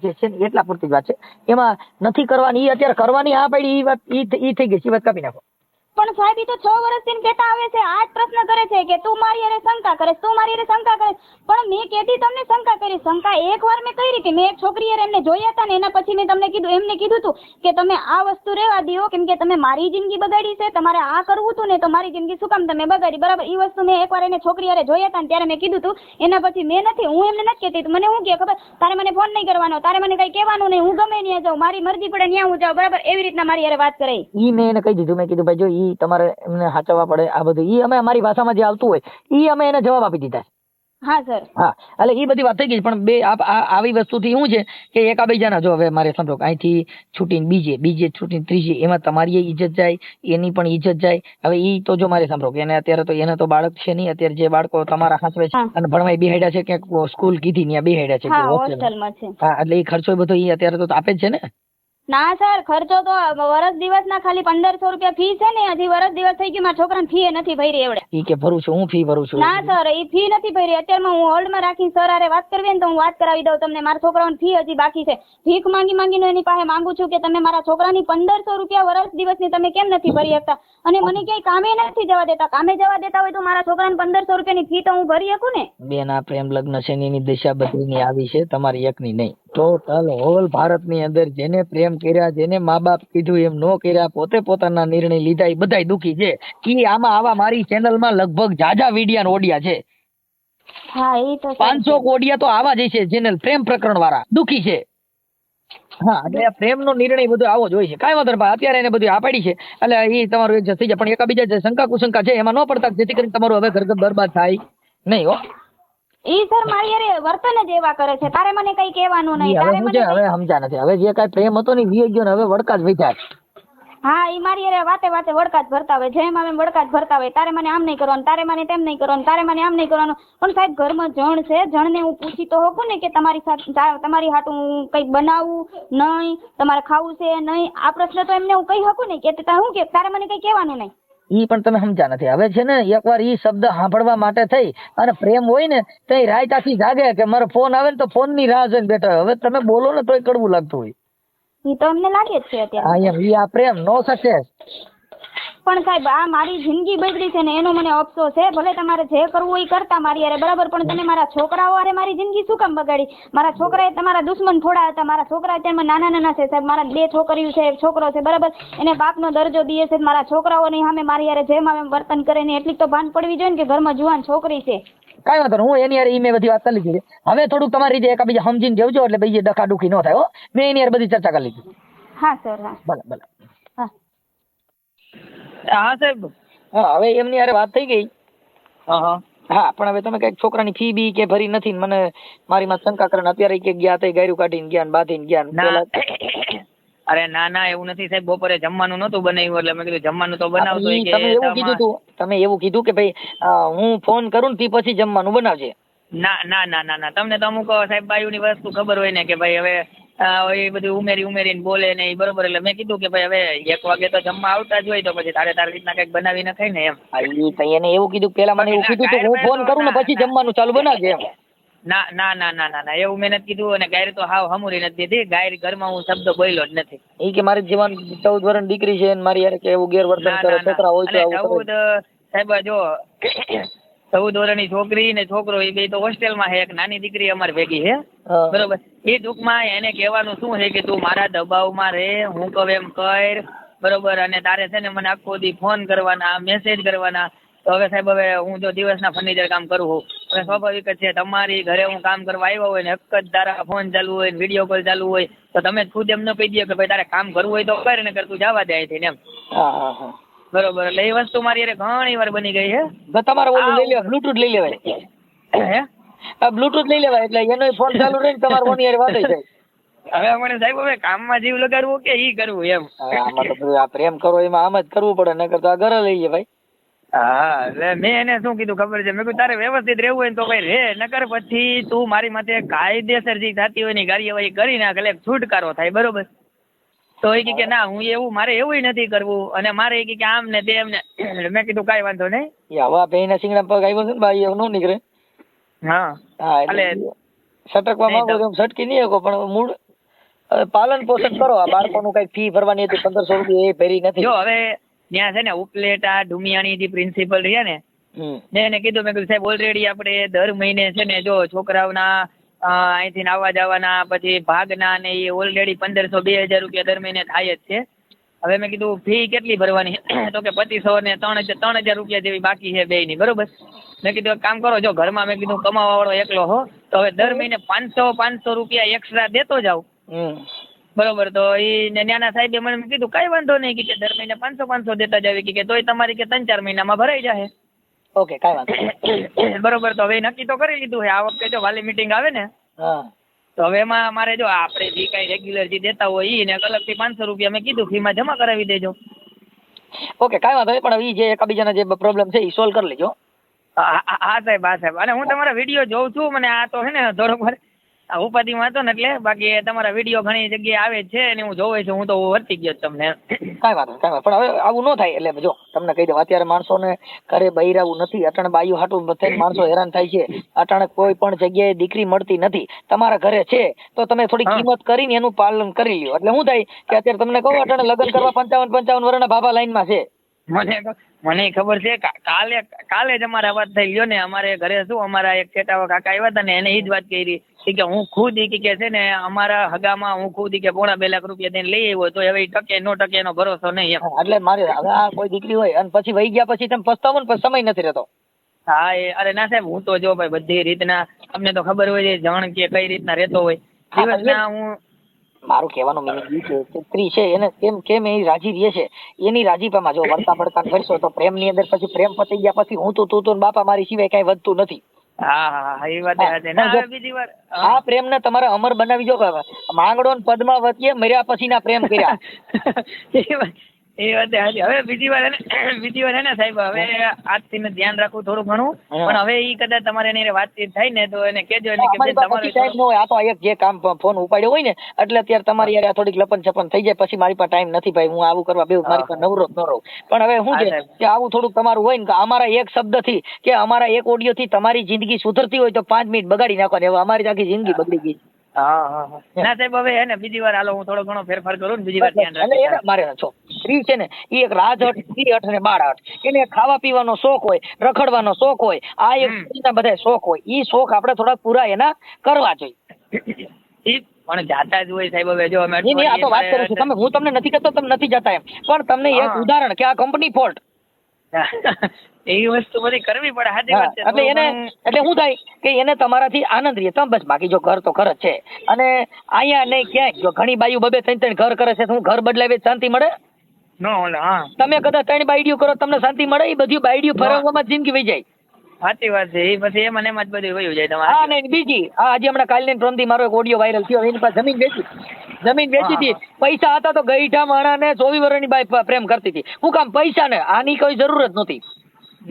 જે છે ને એટલા પૂરતી જ વાત છે. એમાં નથી કરવાની, અત્યારે કરવાની આ પડી એ વાત ઈ થઈ ગઈ. એ વાત કાપી નાખો. પણ સાહેબ ઈ તો 6 વર્ષથી કહેતા આવે છે, આ જ પ્રશ્ન કરે છે કે તું મારી યારે શંકા કરે, તું મારી યારે શંકા કરે. પણ મેં કેતી તમને શંકા કરી, શંકા એકવાર મેં કરી હતી. મેં એક છોકરી યારે એમને જોયા હતા ને એના પછી મેં તમને કીધું, એમને કીધું હતું કે તમે આ વસ્તુ રહેવા દો કેમ કે તમે મારી જિંદગી બગાડી છે, તમારે આ કરવું હતું ને તો મારી જિંદગી શું કામ તમે બગાડી. બરાબર, ઈ વસ્તુ મેં એકવાર એને છોકરી યારે જોયા હતા ને ત્યારે મેં કીધું હતું. એના પછી મેં નથી, હું એમને નથી કહેતી. મને શું કહે ખબર, તારે મને ફોન નહીં કરવાનો, તારે મને કઈ કહેવાનું નહીં, હું ગમે ત્યાં જાઉં, મારી મરજી પડે ત્યાં હું જાઉં. બરાબર, એવી રીતના મારી યારે વાત કરે. ઈ મેં એને કહી દીધું. મેં કીધું ભાઈ જો ઈ તમારે એમને સાચવવા પડે. આ બધું ઈ અમે અમારી ભાષામાં જે આવતું હોય ઈ અમે એને જવાબ આપી દીધા. હા સર. હા, એટલે એ બધી વાત થઈ ગઈ. પણ બે આવી વસ્તુથી શું છે કે એકાબીજાના જો હવે મારે સમજો અહીંથી છૂટીને બીજે છૂટીને ત્રીજે એમાં તમારી ઇજ્જત જાય, એની પણ ઇજ્જત જાય. હવે ઈ તો જો મારે સાંભળો કે એને અત્યારે તો એને તો બાળક છે નહીં. અત્યારે જે બાળકો તમારા હાથવે છે અને ભણવાય બેહાડ્યા છે કે સ્કૂલ કીધી ત્યાં બેહાડ્યા છે હા હોસ્ટેલમાં છે. હા, એટલે એ ખર્ચો બધો ઈ અત્યારે તો આપે જ છે ને. ના સર, ખર્ચો તો વર્ષ દિવસના ખાલી 1500 રૂપિયા ફી છે ને. હજી વર્ષ દિવસ થઈ ગયું, મારા છોકરાને ફી નથી ભરી એવડે. ઈ કે ભરું છું, હું ફી ભરું છું. ના સર, ઈ ફી નથી ભરી. અત્યારમાં હું હોલ્ડમાં રાખીને સર હારે વાત કરવી ને તો હું વાત કરાવી દઉં તમને. મારા છોકરાની ફી હજી બાકી છે. ભીખ માંગીને એની પાસે માંગુ છું કે તમે મારા છોકરાની 1500 રૂપિયા વર્ષ દિવસની તમે કેમ નથી ભરી શકતા? અને મને ક્યાંય કામે નથી જવા દેતા. કામે જવા દેતા હોય તો મારા છોકરાને 1500 રૂપિયાની ફી તો હું ભરી શકું ને. બેન, આ પ્રેમ લગ્ન છે એની દિશા બદલીની આવી છે, તમારી એકની નહીં. ટોટલ હોલ ભારતની અંદર જેને પ્રેમ કર્યા, જેને મા બાપ કીધું એમ નો કર્યા, પોતે પોતાના નિર્ણય લીધા, એ બધાય દુખી છે. ઈ આમાં આવા મારી ચેનલમાં લગભગ જાજા વિડિયા ઓડિયા છે. હા, એ તો 500 ઓડિયા તો આવા જ છે ચેનલ પ્રેમ પ્રકરણ વાળા દુખી છે. હા એટલે પ્રેમનો નિર્ણય બધો આવો જ હોય છે. કાંઈ વાંધો નહીં ભાઈ, અત્યારે એને બધું આ પાડી છે એટલે એ તમારું એડજસ્ટ થઈ જાય, પણ એકાબીજા જે શંકા કુશંકા છે એમાં ન પડતા, જેથી કરીને તમારું હવે ઘર બરબાદ થાય નહીં હો. ઈ સર મારી યારે વર્તન જ એવા કરે છે, તારે મને કઈ કહેવાનું નહીં, હવે તારે શું મને છે, હવે સમજા નથી, હવે જે કાંઈ પ્રેમ હતો ને વી ગયો ને, હવે વડકા જ વધ્યા. હા ઈ મારી યારે વાતે વાતે વડકા જ ભરતા હોય, જેમ આવે એમ વડકા જ ભરતા હોય, તારે મને આમ નહીં કરવાનું, તારે મને તેમ નહીં કરવાનું, તારે મને આમ નહીં કરવાનું. પણ સાહેબ ઘરમાં જણ છે, જણને હું પૂછી તો હોકું ને કે તમારી સાથે તમારી હાટું હું કંઈક બનાવું નહીં, તમારે ખાવું છે નહીં, આ પ્રશ્ન તો એમને હું કહી શકું ને કે હું કે તારે મને કઈ કહેવાનું નહીં. ઈ પણ તમે સમજા નથી. હવે છે ને એકવાર ઈ શબ્દ સાંભળવા માટે થઈ અને પ્રેમ હોય ને તો એ રાયતાથી જાગે કે મારો ફોન આવે ને તો ફોન ની રાહ જોઈને બેઠા હોય. હવે તમે બોલો ને તોય કડવું લાગતું હોય. ઈ તો અમને લાગે જ છે અત્યારે. હા એમ, ઈ આ પ્રેમ નો સક્સેસ. પણ સાહેબ આ મારી જિંદગી બગડી છે ને એનો મને અફસોસ છે. ભલે તમારે જે કરવું એ કરતા મારી યારે બરાબર, પણ તમે મારા છોકરાઓ હારે મારી જિંદગી શું કામ બગાડી? મારા છોકરા એ તમારા દુશ્મન થોડા હતા. મારા છોકરા અત્યારમાં નાના નાના છે સાહેબ, મારા 2 છોકરીઓ છે, એક છોકરો છે બરાબર, એને બાપનો દરજ્જો દે છે. મારા છોકરાઓની સામે મારી યારે જેમ આવે એમ વર્તન કરે ને એટલી તો ભાન પડવી જોઈએ ને કે ઘરમાં જુવાન છોકરી છે. કાંઈ વાંધો નહીં, હું એની યાર ઈ મેં બધી વાત કરી લીધી. હવે થોડુંક તમારી રીતે એકાબીજા સમજીને જવજો એટલે બીજી ડખાડુખી ન થાય હો. મેં એની યાર બધી ચર્ચા કરી લીધી. હા સર. હા ભલે ભલે. હા હા સાહેબ, હા હવે એમની યાર વાત થઈ ગઈ. હા પણ હવે તમે કઈક છોકરાની ફી બી કે ભરી નથી ને મને મારી માં શંકા કરે ને અત્યારે કે ગયા તઈ ગાયરું કાઢીને ગયા ને બાંધીને ગયા ને પેલા. અરે ના ના એવું નથી સાહેબ, બપોરે જમવાનું નહોતું બનાવ્યું એટલે મેં કીધું જમવાનું તો બનાવતો હોય કે તમે એવું કીધું તું, તમે એવું કીધું કે ભાઈ હું ફોન કરું ને તે પછી જમવાનું બનાવજે. ના ના ના ના ના, તમને તો અમુક સાહેબ બાયુની વસ્તુ ખબર હોય ને કે ભાઈ હવે એ બધું ઉમેરીને બોલે ને એ બરોબર, એટલે મેં કીધું કે ભાઈ હવે 1 વાગે તો જમવા આવતા જ હોય તો પછી તારી રીતના કઈક બનાવીને ખાય ને એમ. એને એવું કીધું, પેલા મને એવું કીધું તું હું ફોન કરું ને પછી જમવાનું ચાલુ બનાવજે એમ. ના ના ના ના ના ના એવું મેં નથી કીધું, અને ગાયર તો હાવ હમુરી નથી દીધી. ગાયર ઘરમાં હું શબ્દ બોલ્યો જ નથી. એ કે મારી જીવન 14 વર્ષની દીકરી છે ને મારી યાર કે એવું ગેરવર્તન કરે, છોકરા હોય તો આવું કરે. સાહેબ જો 14 વર્ષની છોકરી ને છોકરો એ બે તો હોસ્ટેલમાં છે, એક નાની દીકરી અમારી ભેગી છે બરોબર. એ ટૂંકમાં એને કહેવાનું શું છે કે તું મારા દબાવમાં રહે, હું કહું એમ કર બરોબર, અને તારે છે ને મને આખો દી ફોન કરવાના, મેસેજ કરવાના. તો હવે સાહેબ હવે હું જો દિવસના ફર્નિચર કામ કરું છું, હવે સ્વાભાવિક જ છે તમારી ઘરે હું કામ કરવા આવ્યો હોય ને એક જ તારા ફોન ચાલુ હોય, વિડીયો કોલ ચાલુ હોય, તો તમે ખુદ એમ ન કહી દો કે ભાઈ તારે કામ કરવું હોય તો કર ને કર, તું જવા દે અહીંથી એમ. બરોબર, એટલે એ વસ્તુ મારી અરે ઘણી વાર બની ગઈ છે. તમારે ઓલું લઈ લેવાય, બ્લુટૂથ લઈ લેવાય. હે બ્લુટૂથ લઈ લેવાય એટલે એનો ફોન ચાલુ રહે ને તમારે ફોન યાર વાત થઈ જાય. હવે મને સાહેબ હવે કામમાં જીવ લગાડવું કે ઈ કરવું એમ. આમાં તો બધું આ પ્રેમ કરો એમાં આમ જ કરવું પડે, નકર તો આ ઘરે લઈ જાય ભાઈ. હા એટલે મેં એને શું કીધું ખબર છે, મેં કીધું તારે વ્યવસ્થિત રહેવું હોય ને તો ભાઈ રે, નકર પછી તું મારી માથે કાયદેસર જે થતી હોય ની કાર્યવાહી કરી નાખ એટલે છુટકારો થાય બરોબર. તો એ કે ના હું એવું મારે એવું નથી કરવું, અને મારે એ કે આમ ને તેમ ને. મેં કીધું કાંઈ વાંધો નહીં. હવા પેઈના સિંગડા પગ આવ્યો છે ને ભાઈ એવું ન નીકળે. હા હા એટલે સટકવા માંગો તો સટકી નહીં શકો, પણ મૂળ પાલન પોષણ કરો. આ બાળકોનું કઈક ફી ભરવાની હતી 1500 રૂપિયા એ ભરી નથી. જો હવે ત્યાં છે ને ઉપલેટા ડુમિયાણી જે પ્રિન્સિપલ રહ્યા ને મેં એને કીધું, મેં કીધું સાહેબ ઓલરેડી આપણે દર મહિને છે ને જો છોકરાઓના અહીંથી આવવા જવાના પછી ભાગના ને એ ઓલરેડી 1500-2000 રૂપિયા દર મહિને થાય જ છે. હવે મેં કીધું ફી કેટલી ભરવાની? તો કે 2500 ને 3000 રૂપિયા જેવી બાકી છે બેયની બરોબર. મેં કીધું એક કામ કરો, જો ઘરમાં મેં કીધું કમાવા વાળો એકલો હો તો હવે દર મહિને 500 રૂપિયા એક્સ્ટ્રા દેતો જાવ બરોબર. તો એ નાના સાહેબે મને કીધું કઈ વાંધો નહીં કે દર મહિને 500 દેતા જાવી કે તોય તમારી કે 3-4 મહિનામાં ભરાઈ જાય. ઓકે કઈ વાંધો બરોબર. તો હવે નક્કી તો કરી લીધું છે આ વખતે જો વાલી મીટિંગ આવે ને તો હવે એમાં મારે જો આપણે જે કઈ રેગ્યુલર જે દેતા હોય એ ને અલગથી 500 રૂપિયા મેં કીધું ફીમાં જમા કરાવી દેજો. ઓકે કઈ વાંધો નહીં, પણ એ જે એકબીજાના જે પ્રોબ્લેમ છે એ સોલ્વ કરી લેજો. હા સાહેબ, હા સાહેબ. અને હું તમારા વિડીયો જોઉં છું, મને આ તો છે ને થોડોક ઉપાધિમાં હતો ને એટલે, બાકી તમારા વિડીયો ઘણી જગ્યાએ આવે છે અને હું જોઉં છું, હું તો વર્તી ગયો તમને. કાંઈ વાંધો નહીં, પણ હવે આવું ન થાય. એટલે જો તમને કહી દઉં, અત્યારે માણસોને ઘરે બહિરાવું નથી, અટાણે બાયું હાટું થઈને માણસો હેરાન થાય છે. અટાણે કોઈ પણ જગ્યાએ દીકરી મળતી નથી. તમારા ઘરે છે તો તમે થોડી કિંમત કરીને એનું પાલન કરી લ્યો. એટલે શું થાય કે અત્યારે તમને કહું અટાણે લગ્ન કરવા 55 વર્ષના બાબા લાઈનમાં છે. મને ખબર છે. કાલે જ અમારે વાત થઈ ગયો ને, અમારે ઘરે શું અમારા એક ચેટાવા કાકા આવ્યા હતા ને એને એ જ વાત કરી કે હું ખુદ કે છે ને અમારા હગામાં હું ખુદ કે 2.5 લાખ રૂપિયા દઈને લઈ આવ્યો તો હવે ટકે નો ટકે એનો ભરોસો નહીં. એટલે મારે હવે આ કોઈ દીકરી હોય અને પછી વહી ગયા પછી તમે પસ્તાવો ને પછી સમય નથી રહેતો. હા અરે ના સાહેબ, હું તો જો ભાઈ બધી રીતના અમને તો ખબર હોય છે જણ કે કઈ રીતના રહેતો હોય. દિવસના હું મારું કહેવાનું મિનિંગ એ છે કે સ્ત્રી છે એને કેમ એ રાજી રહે છે એની રાજીપામાં જો વળતા પડતા કરશો તો પ્રેમની અંદર પછી પ્રેમ પતી ગયા પછી હું તું ને બાપા મારી સિવાય કઈ વધતું નથી. હા એ વાત છે. ના હવે બીજી વાર આ પ્રેમને તમારે અમર બનાવી જો માંગડો ને પદમાં વચ્ચે મર્યા પછીના પ્રેમ કર્યા. એ વાત સાચી. હવે બીજી વાર હે ને સાહેબ હવે આજથી ને ધ્યાન રાખવું થોડું ઘણું, પણ હવે ઈ કદાચ તમારે એની વાતચીત થાય ને તો એને કહેજો ને કે અમારી પાસે પછી ટાઈમ ન હોય. આ તો એક જે કામ ફોન ઉપાડ્યો હોય ને એટલે અત્યારે તમારી યાર થોડીક લપન છપન થઈ જાય પછી મારી પાસે ટાઈમ નથી ભાઈ હું આવું કરવા બે મારી પાસે નવરો જ ન રહું. પણ હવે શું છે કે આવું થોડુંક તમારું હોય ને કે અમારા એક શબ્દથી કે અમારા એક ઓડિયોથી તમારી જિંદગી સુધરતી હોય તો 5 મિનિટ બગાડી નાખવાની. હવે અમારી આખી જિંદગી બગડી ગઈ. હા ના સાહેબ હવે હે ને બીજી વાર હાલો હું થોડો ઘણો ફેરફાર કરું ને બીજી વાર ધ્યાન રાખીશ. મારે છો સ્ત્રી છે ને એ એક રાજહટ સ્ત્રી હટ ને બાળ હટ. એને ખાવા પીવાનો શોખ હોય, રખડવાનો શોખ હોય, આ એક સ્ત્રીના બધા શોખ હોય. ઈ શોખ આપણે થોડા પૂરા એના કરવા જોઈએ. પણ જાતા જ હોય સાહેબ. હવે જો અમે આ તો વાત કરું છું તમે હું તમને નથી કહેતો તમે નથી જતા એમ, પણ તમને એક ઉદાહરણ કે આ કંપની ફોલ્ટ એવી વસ્તુ બધી કરવી પડે. સાચી વાત છે. એટલે એને એટલે શું થાય કે એને તમારાથી આનંદ રહે તમે બસ. બાકી જો ઘર તો ઘર જ છે અને અહીંયા નહીં ક્યાંય જો ઘણી બાઈઓ 2-3 ઘર કરે છે હું ઘર બદલાવે શાંતિ મળે? તમે કદાચ 3 બાયડીઓ કરો તમને શાંતિ મળે? એ બધી બાયડીઓ ફરવામાં જિંદગી વહી જાય. સાચી વાત છે. એ પછી એમાં એમાં જ બધું વયું જાય તમારે. હા ને બીજી આજે હમણાં કાલની પ્રમથી મારો એક ઓડિયો વાયરલ થયો. એની પાસે જમીન વેચી હતી. પૈસા હતા તો ગઈઠા માણાને 24 વર્ષની બાઈ પ્રેમ કરતી હતી. હું કામ પૈસા ને આની કોઈ જરૂર જ નથી.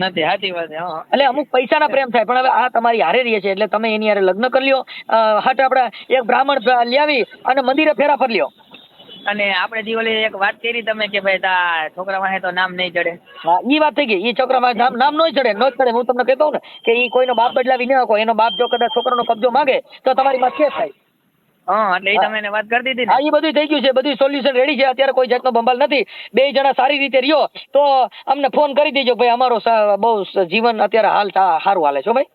સાચી વાત છે. એટલે અમુક પૈસાના પ્રેમ થાય. પણ હવે આ તમારી હારે રહે છે એટલે તમે એની હારે લગ્ન કરી લ્યો. હટ આપણે એક બ્રાહ્મણ લાવી અને મંદિરે ફેરા ફરી લ્યો. અને આપણે જે ઓલી એક વાત કરી તમે કે ભાઈ તા છોકરા વાહે તો નામ નહીં ચડે. હા ઈ વાત થઈ ગઈ. ઈ છોકરામાં નામ નો ચડે નો ચડે. હું તમને કહેતો ને કે ઈ કોઈનો બાપ બદલાવી ન શકો. એનો બાપ જો કદાચ છોકરાનો કબજો માંગે તો તમારી માં કેસ થાય. એટલે એ તમે એને વાત કરી દીધી ને. હા એ બધું થઈ ગયું છે. બધું સોલ્યુશન રેડી છે. અત્યારે કોઈ જાતનો બંબાલ નથી. 2 જણા સારી રીતે રહ્યો તો અમને ફોન કરી દેજો ભાઈ અમારો બહુ જીવન અત્યારે હાલ સારું હાલે છો ભાઈ.